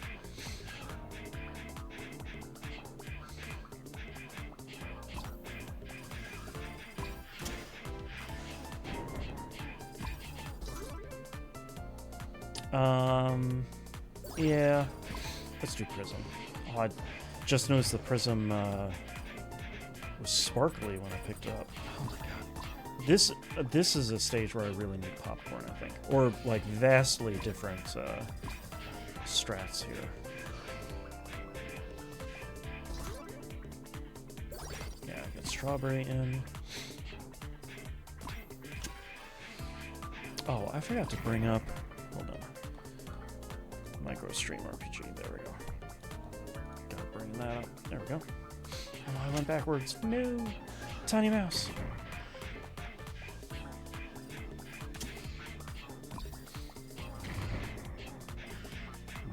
Yeah, let's do Prism. Oh, I just noticed the Prism was sparkly when I picked it up. Oh my god. This is a stage where I really need popcorn, I think. Or, like, vastly different strats here. Yeah, get Strawberry in. Oh, I forgot to bring up... Hold on. Micro Stream RPG. There we go. Gotta bring that up. There we go. Oh, I went backwards. No! Tiny mouse.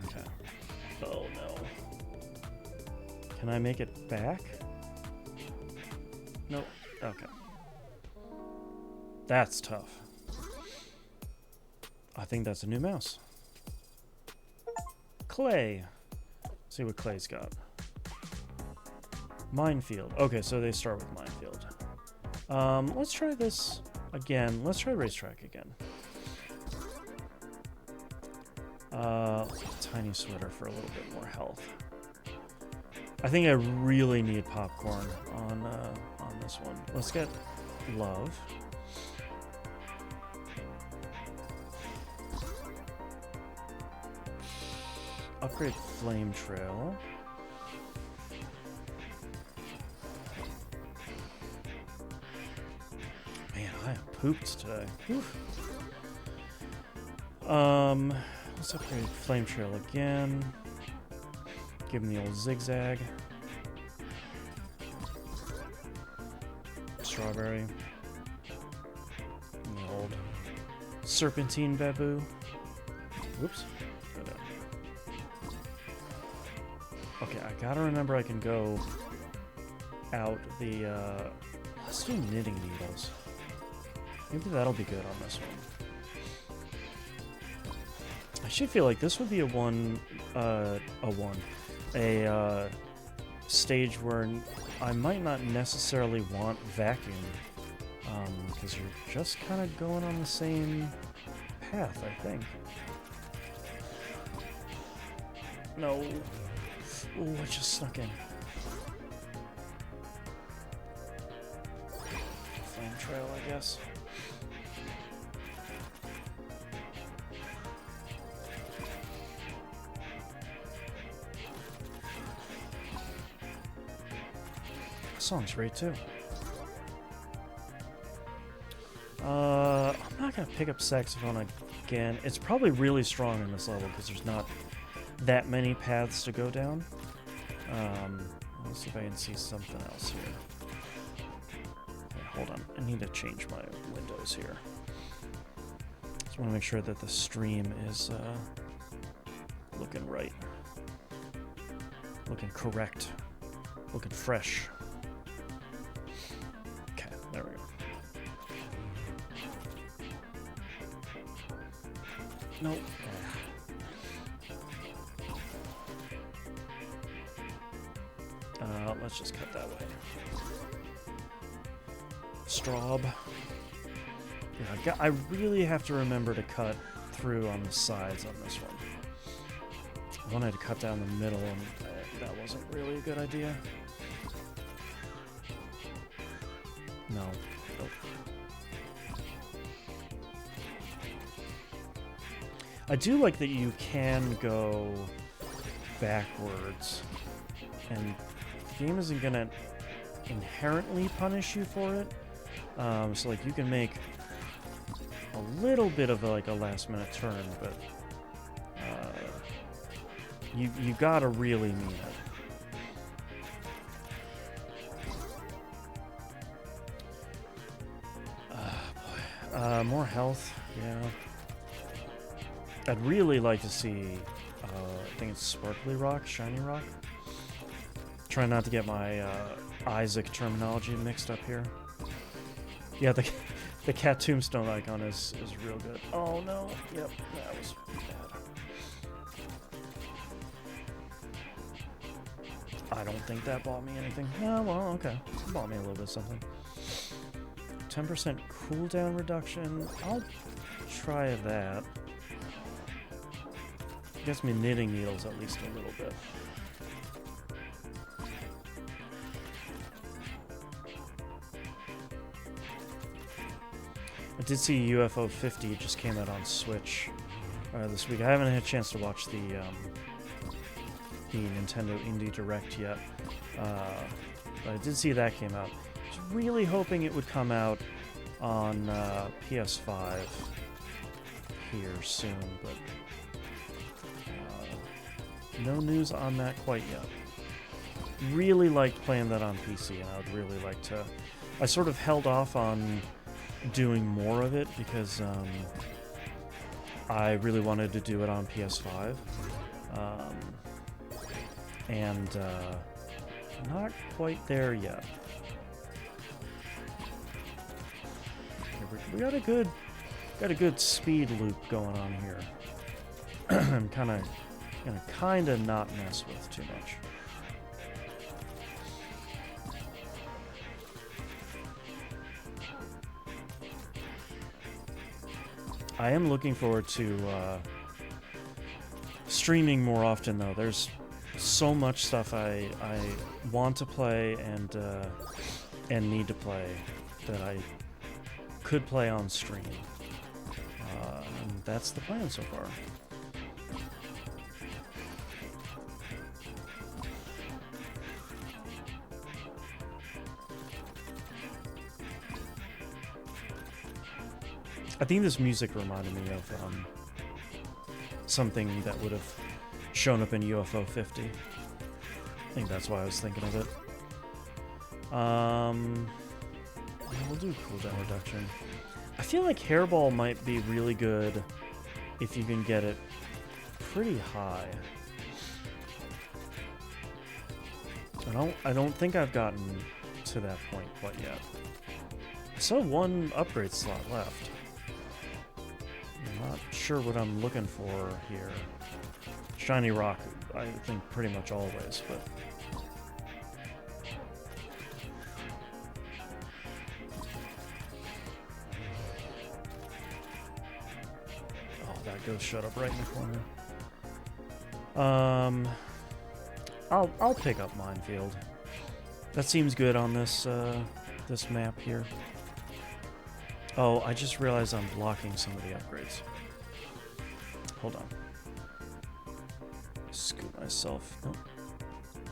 Okay. I make it back? Nope. Okay. That's tough. I think that's a new mouse. Clay. Let's see what Clay's got. Minefield. Okay, so they start with Minefield. Let's try this again. Let's try Racetrack again. Tiny Sweater for a little bit more health. I think I really need popcorn on this one. Let's get Love. Upgrade Flame Trail. Man, I have pooped today. Oof. Let's upgrade Flame Trail again. Give him the old Zigzag. Strawberry. And the old Serpentine Babu. Whoops. Okay, I gotta remember I can go out the, let's do Knitting Needles. Maybe that'll be good on this one. I should feel like this would be a stage where I might not necessarily want Vacuum, because you're just kind of going on the same path, I think. No. Ooh, it just snuck in. Flame Trail, I guess. This song's great too. I'm not gonna pick up saxophone again. It's probably really strong in this level because there's not that many paths to go down. Let's see if I can see something else here. Okay, hold on. I need to change my windows here. Just want to make sure that the stream is looking right. Looking correct. Looking fresh. Okay, there we go. Nope. Let's just cut that way. Straub. Yeah, I really have to remember to cut through on the sides on this one. I wanted to cut down the middle, and that wasn't really a good idea. No. Nope. I do like that you can go backwards, and the game isn't gonna inherently punish you for it. So like you can make a little bit of a last minute turn, but you gotta really mean it. More health, yeah. I'd really like to see, I think it's Sparkly Rock, Shiny Rock. Try not to get my Isaac terminology mixed up here. Yeah, the cat tombstone icon is real good. Oh no, yep, that was bad. I don't think that bought me anything. Oh, well, okay. It bought me a little bit of something. 10% cooldown reduction. I'll try that. Gets me Knitting Needles at least a little bit. I did see UFO 50 just came out on Switch this week. I haven't had a chance to watch the Nintendo Indie Direct yet, but I did see that came out. I was really hoping it would come out on PS5 here soon, but no news on that quite yet. Really liked playing that on PC, and I would really like to... I sort of held off on doing more of it because I really wanted to do it on PS5, and not quite there yet. We got a good speed loop going on here. I'm gonna not mess with too much. I am looking forward to streaming more often, though. There's so much stuff I want to play and need to play that I could play on stream. And that's the plan so far. I think this music reminded me of something that would have shown up in UFO 50. I think that's why I was thinking of it. Yeah, we'll do cooldown reduction. I feel like Hairball might be really good if you can get it pretty high. I don't think I've gotten to that point quite yet. I still have one upgrade slot left. I'm not sure what I'm looking for here. Shiny rock, I think pretty much always, but... Oh, that ghost shut up right in the corner. I'll pick up Minefield. That seems good on this this map here. Oh, I just realized I'm blocking some of the upgrades. Hold on. Scoot myself. Nope.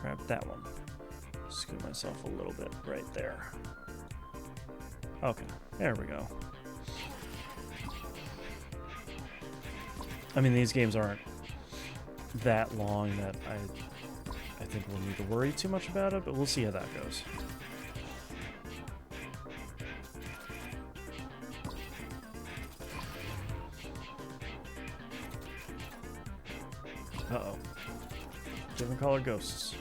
Grab that one. Scoot myself a little bit right there. Okay, there we go. I mean, these games aren't that long that I think we'll need to worry too much about it, but we'll see how that goes. Uh-oh. Different color ghosts.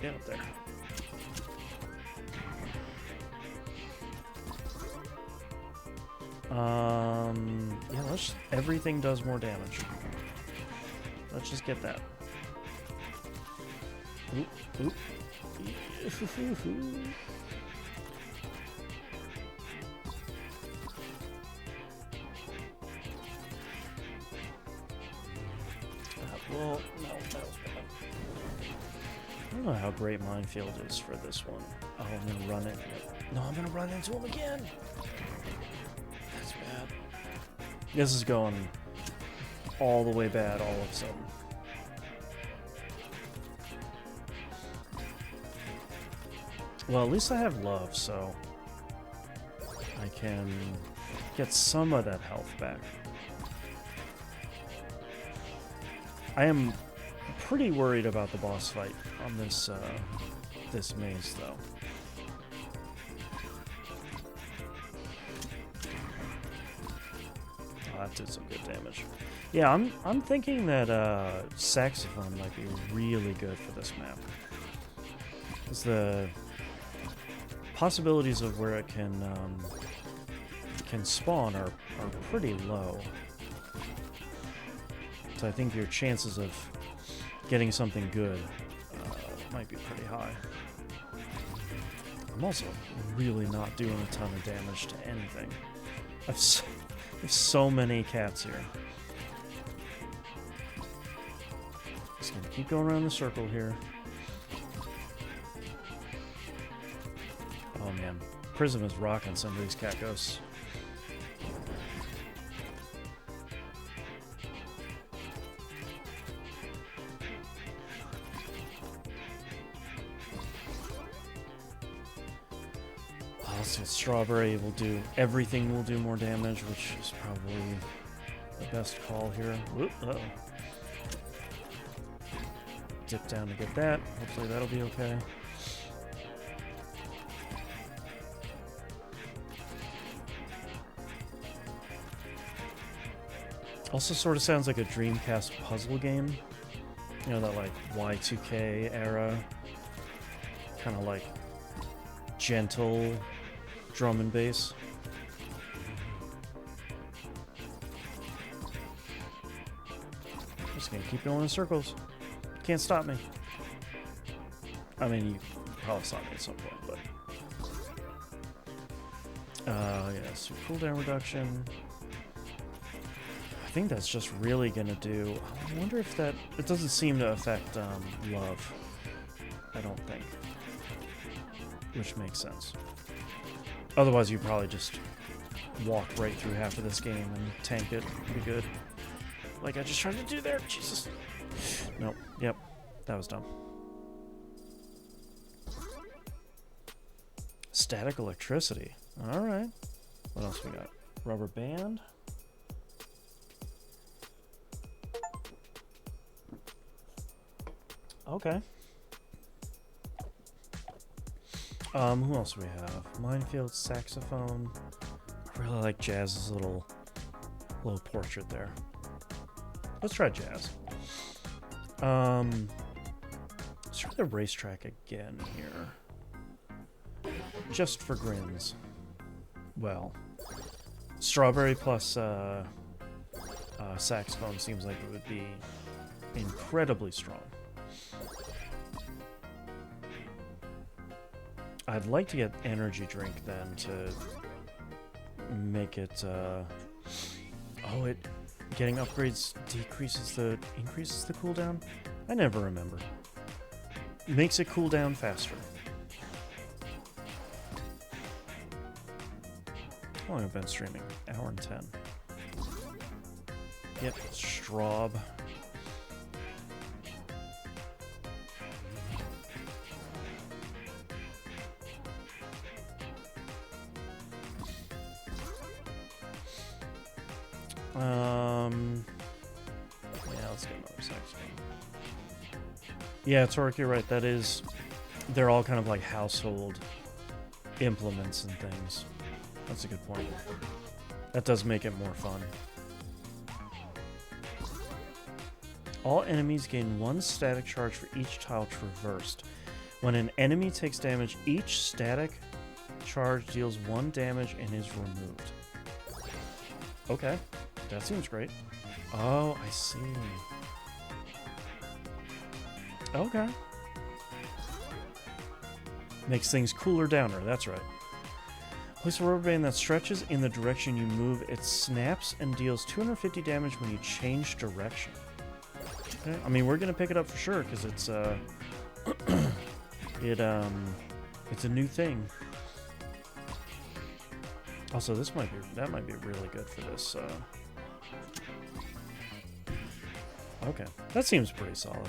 Get up there. Yeah, everything does more damage. Let's just get that. Oop, oop. Well, no, that was bad. I don't know how great Minefield is for this one. Oh, I'm gonna run it. No, I'm gonna run into him again. That's bad. This is going all the way bad all of a sudden. Well, at least I have love, so I can get some of that health back. I am pretty worried about the boss fight on this this maze, though. Oh, that did some good damage. Yeah, I'm thinking that saxophone might be really good for this map. Because the possibilities of where it can spawn are pretty low. So I think your chances of getting something good might be pretty high. I'm also really not doing a ton of damage to anything. I've so many cats here. Just gonna keep going around the circle here. Oh man, Prism is rocking some of these cat ghosts. Strawberry will do everything, will do more damage, which is probably the best call here. Whoop, uh-oh. Dip down to get that. Hopefully that'll be okay. Also sort of sounds like a Dreamcast puzzle game. You know, that like Y2K era, kind of like gentle drum and bass. Just gonna keep going in circles. Can't stop me. I mean, you can probably stop me at some point, but yeah, so cooldown reduction. I think that's just really gonna do. I wonder if that. It doesn't seem to affect love. I don't think. Which makes sense. Otherwise, you probably just walk right through half of this game and tank it. Be good. Like I just tried to do there. Jesus. Nope. Yep. That was dumb. Static electricity. Alright. What else we got? Rubber band. Okay. Who else do we have? Minefield, saxophone. I really like Jazz's little portrait there. Let's try Jazz. Let's try the racetrack again here. Just for grins. Well, strawberry plus saxophone seems like it would be incredibly strong. I'd like to get energy drink then to make it getting upgrades increases the cooldown? I never remember. Makes it cool down faster. How long have I been streaming? Hour and 10. Yep, Straub. Yeah, let's get another saxophone. Yeah, Torque, you're right. That is, they're all kind of like household implements and things. That's a good point. That does make it more fun. All enemies gain 1 static charge for each tile traversed. When an enemy takes damage, each static charge deals 1 damage and is removed. Okay, that seems great. Oh, I see. Okay. Makes things cooler downer, that's right. Place a rubber band that stretches in the direction you move. It snaps and deals 250 damage when you change direction. Okay. I mean, we're gonna pick it up for sure because it's it's a new thing. Also, that might be really good for this. Okay, that seems pretty solid.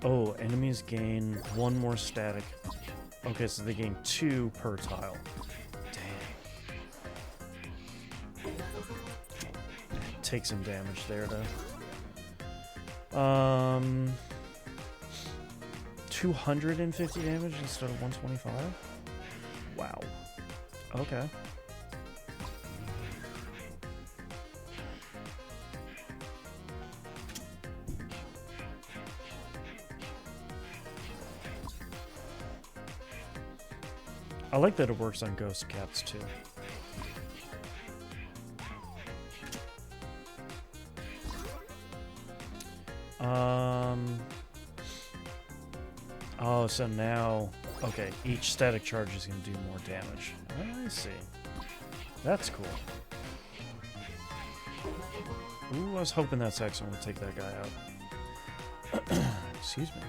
Oh, enemies gain 1 more static. Okay, so they gain 2 per tile. Dang. Take some damage there to 250 damage instead of 125? Wow. Okay. I like that it works on ghost cats too. Oh, so now, okay, each static charge is going to do more damage. I see. That's cool. Ooh, I was hoping that saxophone would take that guy out. Excuse me.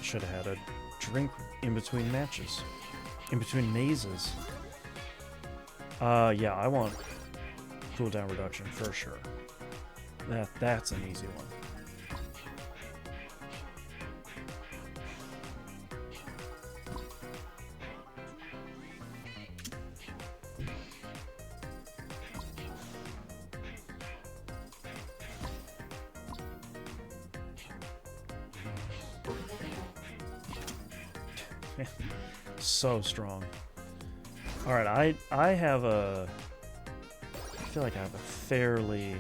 Should have had a drink in between matches. In between mazes. Yeah, I want cooldown reduction for sure. That's an easy one. So strong. All right, I have a. I feel like I have a fairly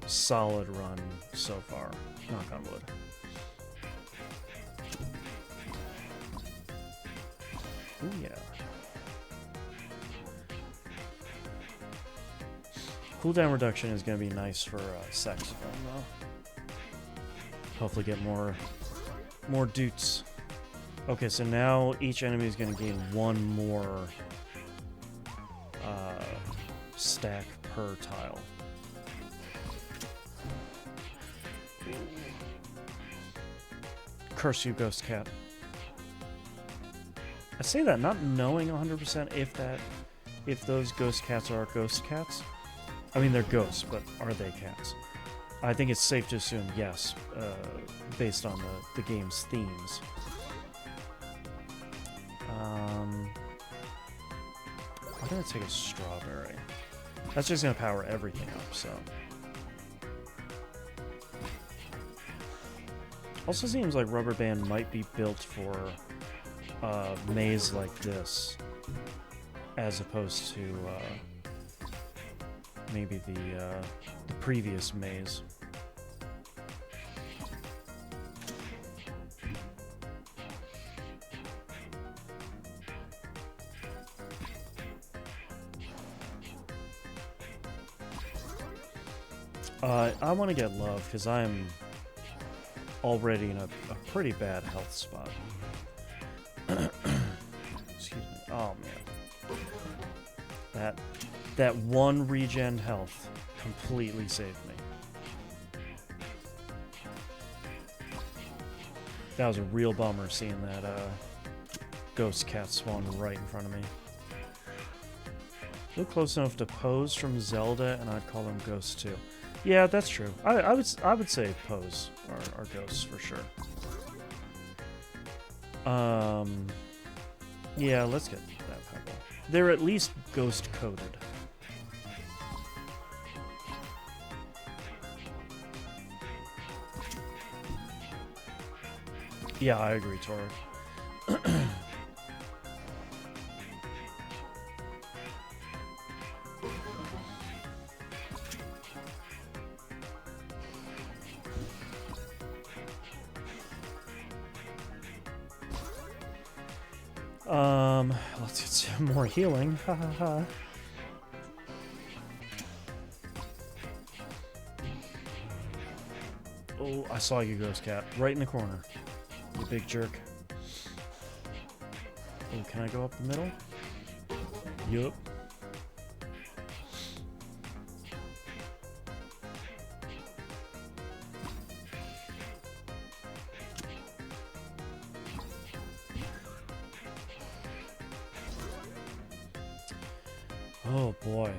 solid run so far. Knock on wood. Ooh, yeah. Cooldown reduction is going to be nice for Saxophone, though. Hopefully get more dutes. Okay, so now each enemy is going to gain one more stack per tile. Curse you, Ghost Cat. I say that not knowing 100% if those ghost cats are ghost cats. I mean, they're ghosts, but are they cats? I think it's safe to assume yes, based on the game's themes. I'm gonna take a strawberry. That's just gonna power everything up, so. Also seems like Rubber Band might be built for a maze like this, as opposed to maybe the previous maze. I want to get love because I'm already in a pretty bad health spot. Excuse me. Oh man, that one regen health completely saved me. That was a real bummer seeing that ghost cat spawn right in front of me. Look close enough to Pose from Zelda, and I'd call them ghosts too. Yeah, that's true. I would say Pose are ghosts for sure. Yeah, let's get that pebble. They're at least ghost coded. Yeah, I agree, Torek. Let's get some more healing. Ha ha ha. Oh, I saw you, Ghost Cat. Right in the corner. You big jerk. Oh, can I go up the middle? Yup. Oh boy.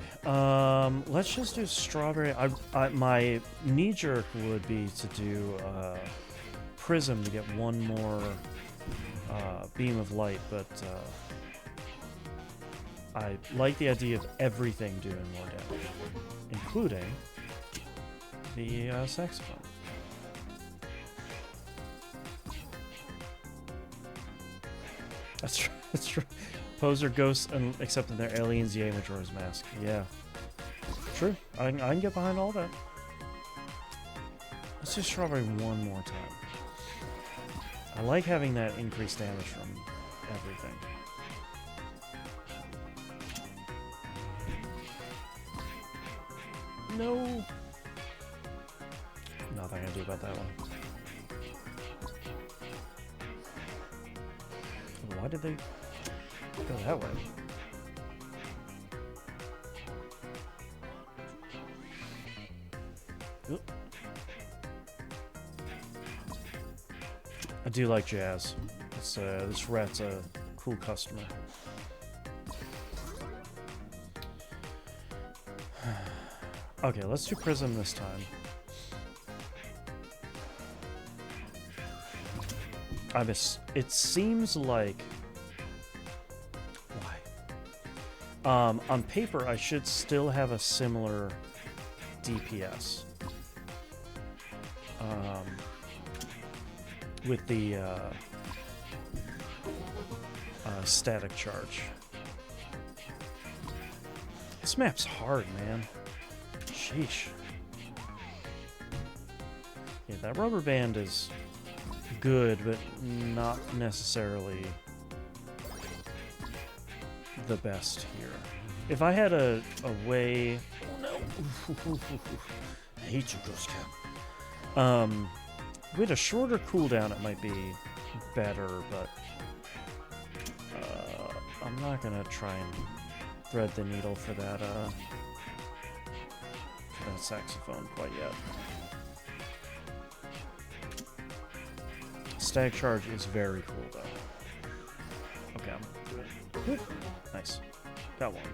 Let's just do strawberry. My knee jerk would be to do prism to get one more beam of light, but I like the idea of everything doing more damage, including the saxophone. That's true. That's true. Pose are ghosts, except in their aliens, Yay Majora's Mask. Yeah. True. I can get behind all that. Let's do strawberry one more time. I like having that increased damage from everything. No. Nothing I can do about that one. Why did they go that way? Oop. I do like jazz. This rat's a cool customer. Okay, let's do prism this time. It seems like... Why? On paper, I should still have a similar DPS. With the static charge. This map's hard, man. Sheesh. Yeah, that rubber band is good, but not necessarily the best here. If I had a way... Oh no! I hate you, Ghost Cat. If we had a shorter cooldown, it might be better, but I'm not gonna try and thread the needle for that saxophone quite yet. Stag Charge is very cool, though. Okay, I'm doing it. Nice. Got one.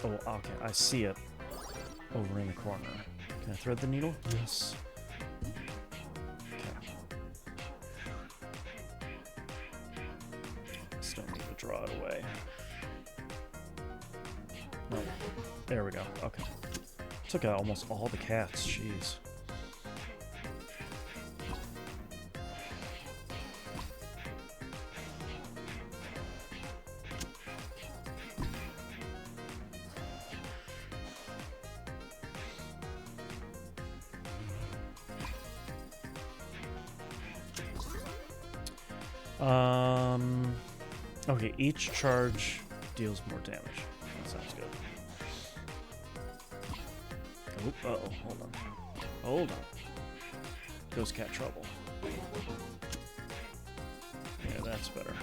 Oh, okay, I see it over in the corner. Can I thread the needle? Yes. Okay. Still need to draw it away. No. There we go. Okay. Took out almost all the cats. Jeez. Okay, each charge deals more damage. That sounds good. Oh, uh-oh, hold on. Hold on. Ghost Cat trouble. Yeah, that's better.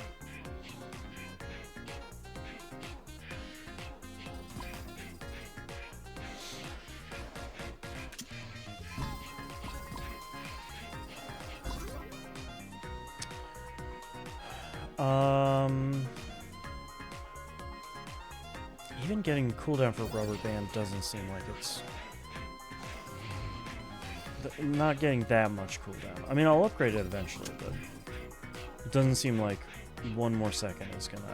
Even getting cooldown for Rubber Band doesn't seem like it's... not getting that much cooldown. I mean, I'll upgrade it eventually, but it doesn't seem like 1 more second is gonna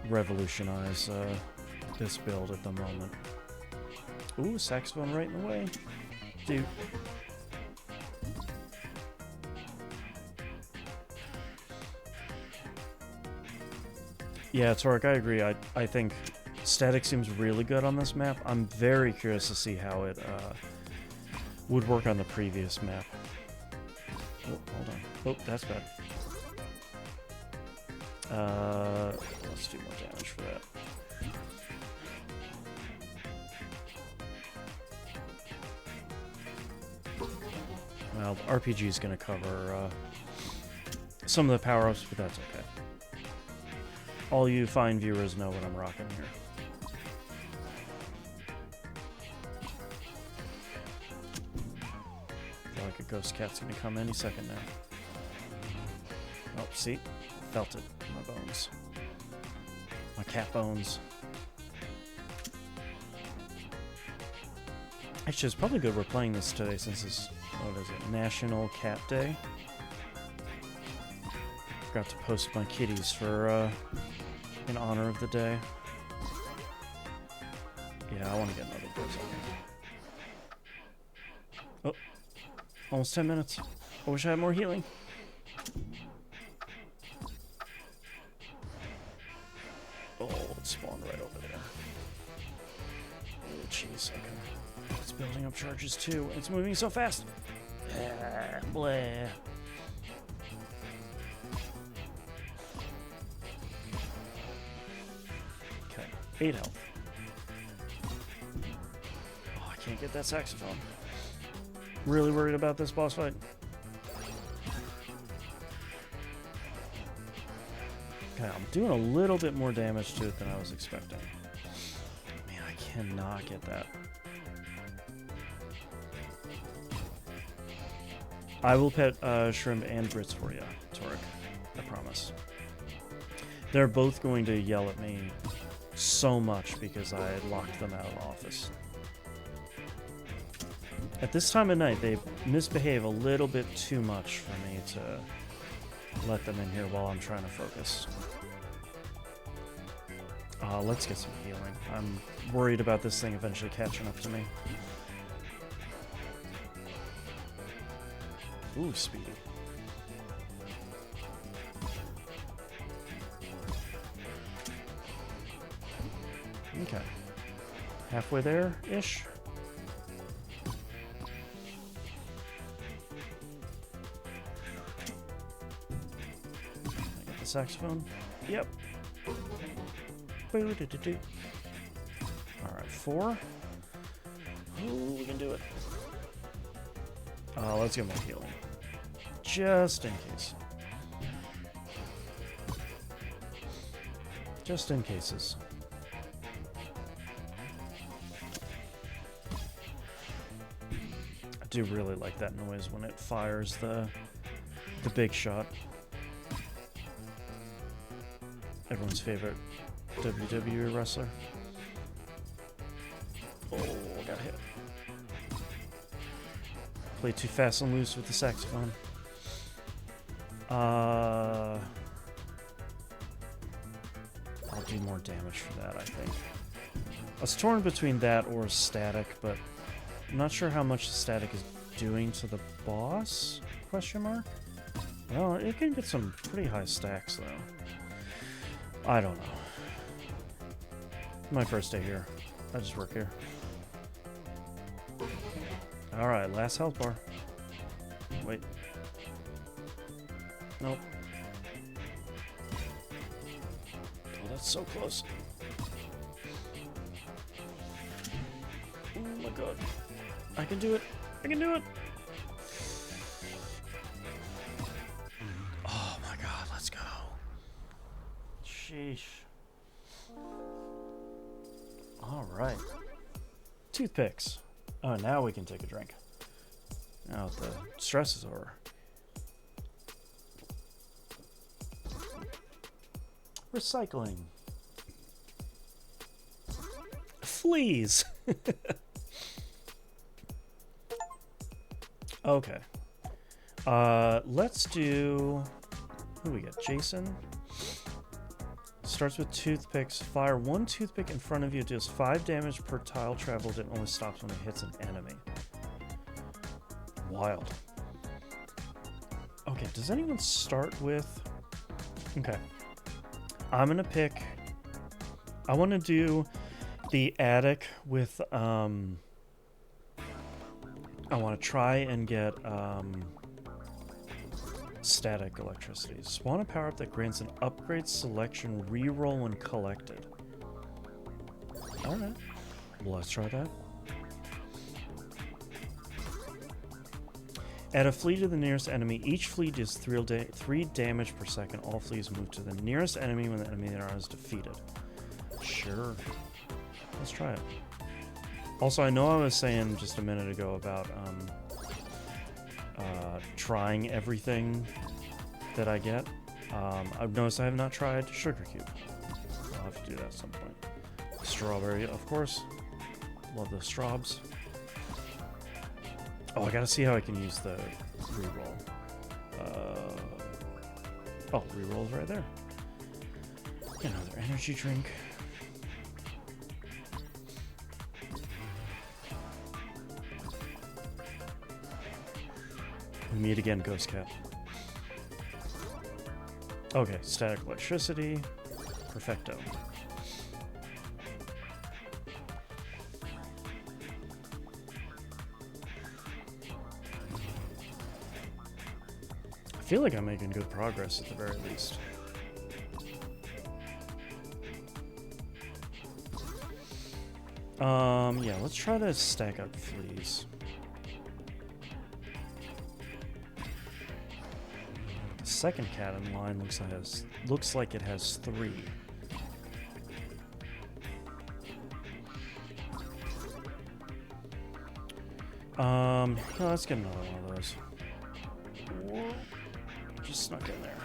revolutionize this build at the moment. Ooh, saxophone right in the way. Dude. Yeah, Torek, I agree. I think static seems really good on this map. I'm very curious to see how it would work on the previous map. Oh, hold on. Oh, that's bad. Let's do more damage for that. Well, the RPG is going to cover some of the power-ups, but that's okay. All you fine viewers know what I'm rocking here. I feel like a ghost cat's gonna come any second now. Oh, see? Felt it in my bones. My cat bones. Actually, it's probably good we're playing this today since it's, what is it, National Cat Day. Forgot to post my kitties for, in honor of the day. Yeah, I want to get another dose on me. Oh, almost 10 minutes. I wish I had more healing. Oh, it spawned right over there. Oh, jeez. Okay. It's building up charges too. It's moving so fast. Blah. Okay, 8 health. Oh, I can't get that saxophone. Really worried about this boss fight. Okay, I'm doing a little bit more damage to it than I was expecting. Man, I cannot get that. I will pet Shrimp and Brits for you, Torek. I promise. They're both going to yell at me so much because I locked them out of the office. At this time of night, they misbehave a little bit too much for me to let them in here while I'm trying to focus. Let's get some healing. I'm worried about this thing eventually catching up to me. Ooh, speedy. Okay. Halfway there-ish. I get the saxophone. Yep. Boo-doo-doo-doo. Alright, 4. Ooh, we can do it. Let's get more healing. Just in case. Just in cases. I do really like that noise when it fires the big shot. Everyone's favorite WWE wrestler. Oh, got hit. Play too fast and loose with the saxophone. I'll do more damage for that, I think. I was torn between that or static, but I'm not sure how much the static is doing to the boss? Question mark? Well, it can get some pretty high stacks, though. I don't know. My first day here. I just work here. Alright, last health bar. Wait. Nope. Oh, that's so close. Oh my god. I can do it. I can do it. Oh my god, let's go. Sheesh. Alright. Toothpicks. Oh, now we can take a drink. Now the stress is over. Recycling. Fleas. Okay. Let's do... Who do we get? Jason. Starts with toothpicks. Fire one toothpick in front of you. Deals 5 damage per tile traveled. It only stops when it hits an enemy. Wild. Okay, does anyone start with... Okay. I'm gonna pick... I want to do the attic with... I want to try and get... static electricity. Spawn a power-up that grants an upgrade selection reroll when collected. Alright. Well, let's try that. Add a flea to the nearest enemy. Each flea does 3 damage per second. All fleas move to the nearest enemy when the enemy there is defeated. Sure. Let's try it. Also, I know I was saying just a minute ago about trying everything that I get. I've noticed I have not tried Sugar Cube. I'll have to do that at some point. Strawberry, of course. Love the straws. Oh, I gotta see how I can use the reroll. Oh, reroll's right there. Another energy drink. We meet again, Ghost Cat. Okay, static electricity. Perfecto. I feel like I'm making good progress at the very least. Yeah, let's try to stack up fleas. The second cat in line looks like it has 3. Yeah, let's get another one of those. Whoa. Just snuck in there.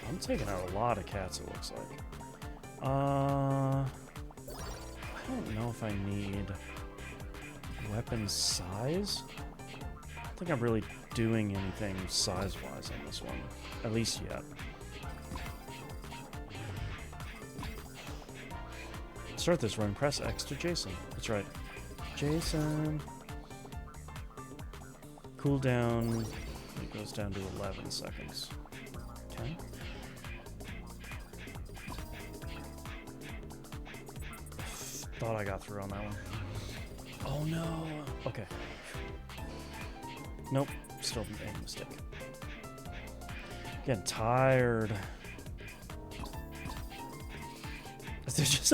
I'm taking out a lot of cats, it looks like. I don't know if I need weapon size. I don't think I'm really doing anything size-wise on this one, at least yet. Start this run, press X to Jason. That's right. Jason. Cooldown. It goes down to 11 seconds. 10. Thought I got through on that one. Oh no. Okay. Nope. Still made a mistake. Getting tired. They just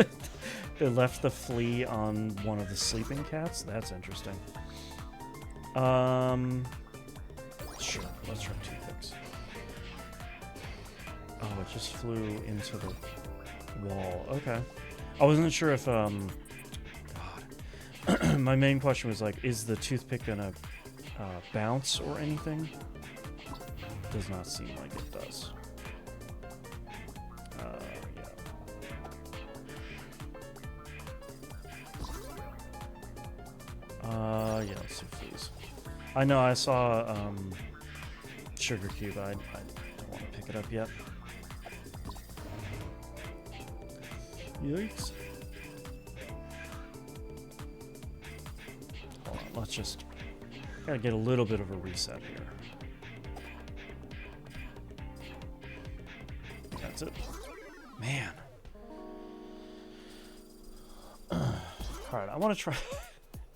they left the flea on one of the sleeping cats. That's interesting. Sure. Let's try toothpicks. Oh, it just flew into the wall. Okay. I wasn't sure if God. My main question was like, is the toothpick gonna bounce or anything? Does not seem like it does. Yeah, let's see fleas. I know I saw Sugar Cube. I don't want to pick it up yet. Yikes. Hold on, let's just gotta get a little bit of a reset here. That's it. Man. Alright, I want to try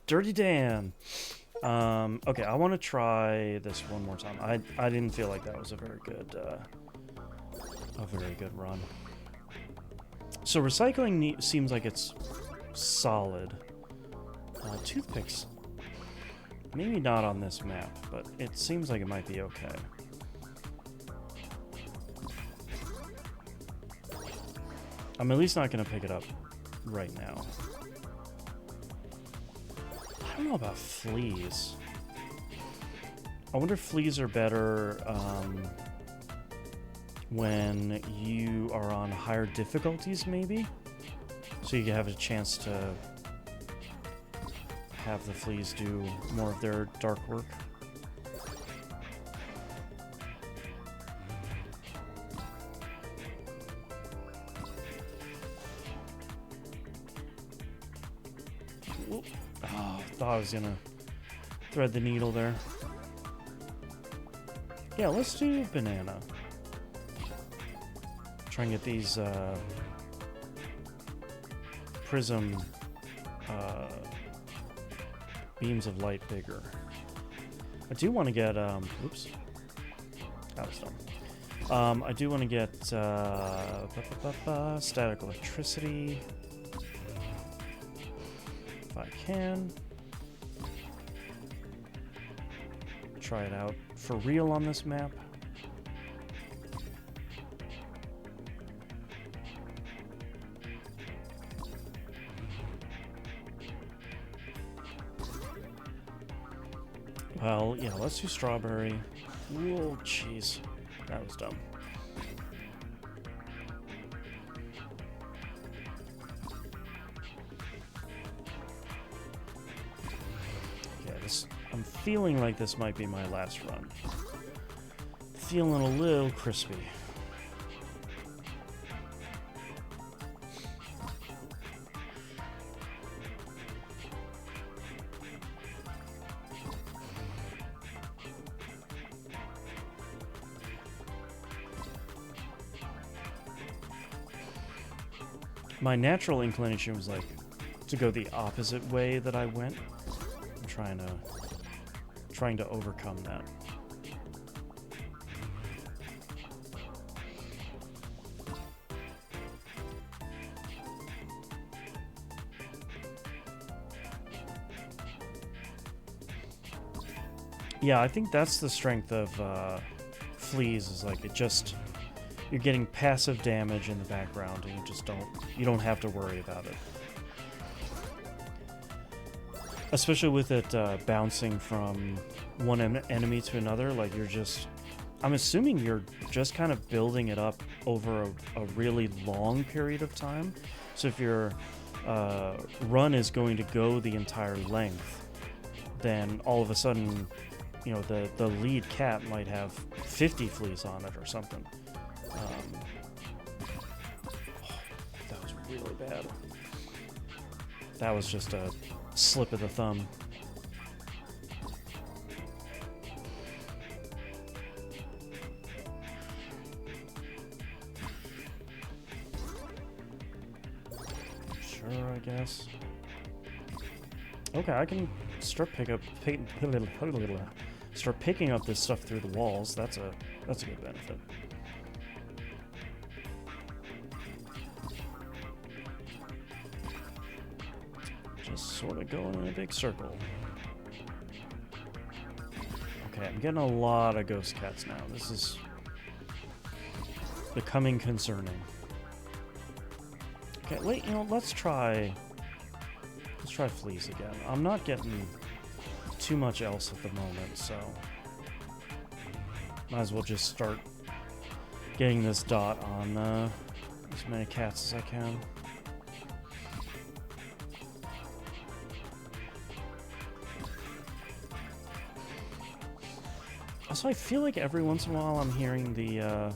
Dirty Dan. Okay, I want to try this one more time. I didn't feel like that was a very good run. So recycling seems like it's solid. Toothpicks, maybe not on this map, but it seems like it might be okay. I'm at least not going to pick it up right now. I don't know about fleas. I wonder if fleas are better when you are on higher difficulties, maybe? So you can have a chance to have the fleas do more of their dark work. Oh, thought I was gonna thread the needle there. Yeah, let's do banana. Try and get these prism beams of light bigger. I do want to get oops, that was dumb. I do want to get static electricity if I can. Try it out for real on this map. Well, yeah, let's do strawberry. Whoa, jeez. That was dumb. Yeah, I'm feeling like this might be my last run. Feeling a little crispy. My natural inclination was like to go the opposite way that I went. I'm trying to overcome that. Yeah, I think that's the strength of fleas, is like you're getting passive damage in the background and you don't have to worry about it. Especially with it bouncing from one enemy to another, like I'm assuming you're just kind of building it up over a really long period of time. So if your run is going to go the entire length, then all of a sudden, you know, the lead cat might have 50 fleas on it or something. That was really bad. That was just a slip of the thumb. Sure. Sure, I guess. Okay, I can start start picking up this stuff through the walls. That's a good benefit. Just sort of going in a big circle. Okay, I'm getting a lot of ghost cats now. This is becoming concerning. Okay, wait, let's try fleas again. I'm not getting too much else at the moment, so might as well just start getting this dot on as many cats as I can. Also, I feel like every once in a while I'm hearing the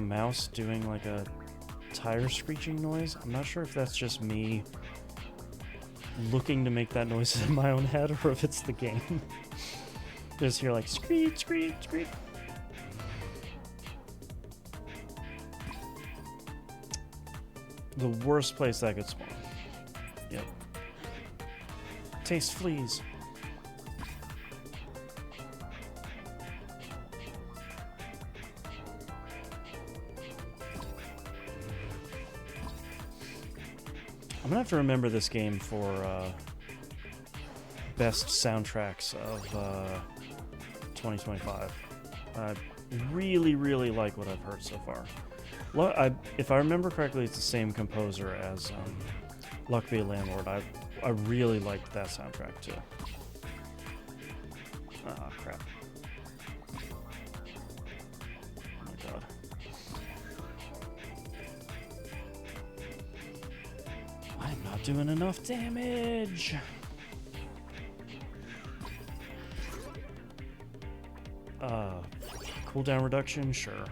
mouse doing like a tire screeching noise. I'm not sure if that's just me looking to make that noise in my own head or if it's the game. Just hear like screech, screech, screech. The worst place that could spawn. Yep. Taste fleas. I'm gonna have to remember this game for best soundtracks of 2025. I really, really like what I've heard so far. If I remember correctly, it's the same composer as Luck Be a Landlord. I really liked that soundtrack too. Ah, crap. Oh my god. I'm not doing enough damage! Cooldown reduction? Sure.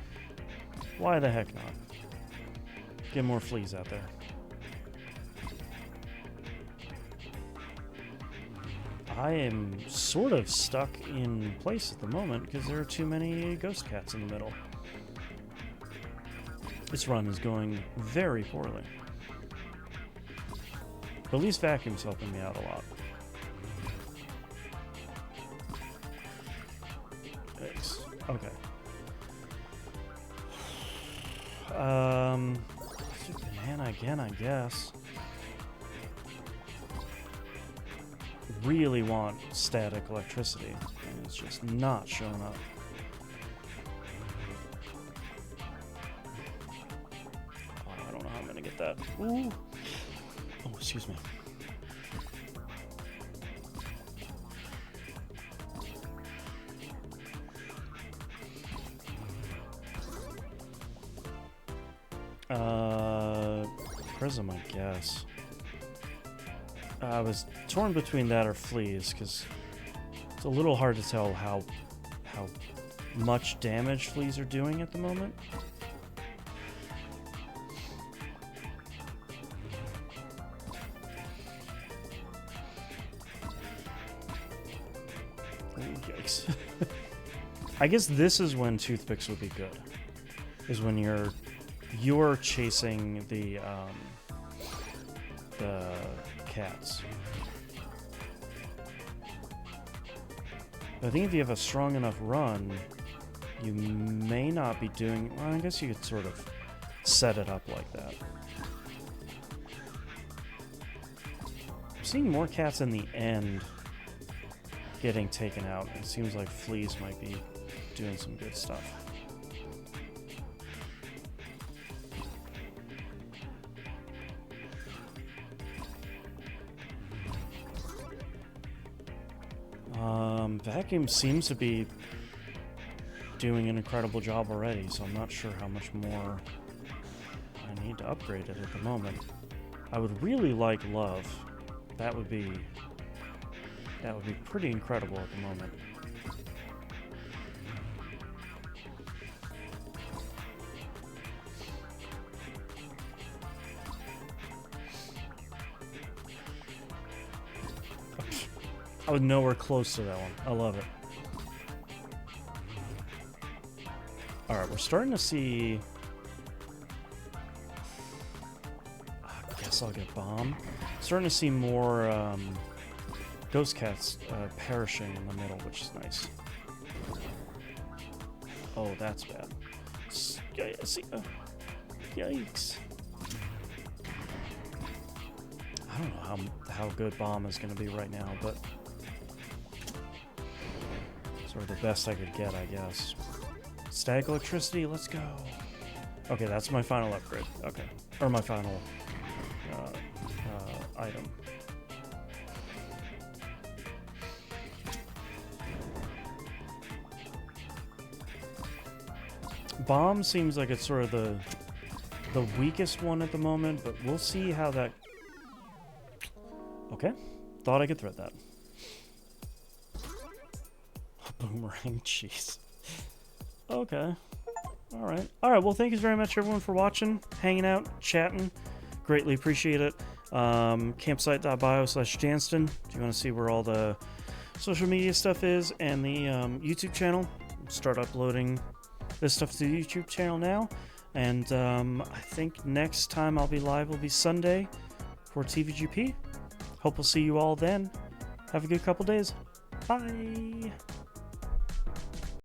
Why the heck not? Get more fleas out there. I am sort of stuck in place at the moment because there are too many ghost cats in the middle. This run is going very poorly. But at least Vacuum's helping me out a lot. Thanks. Okay. Banana again, I guess. Really want static electricity, and it's just not showing up. Oh, I don't know how I'm gonna get that. Ooh. Oh, excuse me. Prism, I guess. I was torn between that or fleas, because it's a little hard to tell how much damage fleas are doing at the moment. Ooh, yikes. I guess this is when toothpicks would be good. Is when you're chasing the cats. I think if you have a strong enough run, you may not be doing... Well, I guess you could sort of set it up like that. I'm seeing more cats in the end getting taken out. It seems like fleas might be doing some good stuff. Vacuum seems to be doing an incredible job already, so I'm not sure how much more I need to upgrade it at the moment. I would really like Love. That would be pretty incredible at the moment. I was nowhere close to that one. I love it. Alright, we're starting to see guess I'll get bomb. Starting to see more ghost cats perishing in the middle, which is nice. Oh, that's bad. Yikes. I don't know how good bomb is going to be right now, but sort of the best I could get, I guess. Static electricity, let's go. Okay, that's my final upgrade. Okay. Or my final item. Bomb seems like it's sort of the weakest one at the moment, but we'll see how that... Okay. Thought I could thread that. Boomerang, jeez. Okay. Alright. Alright, well, thank you very much, everyone, for watching, hanging out, chatting. Greatly appreciate it. Campsite.bio/Janston. If you want to see where all the social media stuff is, and the YouTube channel. Start uploading this stuff to the YouTube channel now. And I think next time I'll be live will be Sunday for TVGP. Hope we'll see you all then. Have a good couple days. Bye!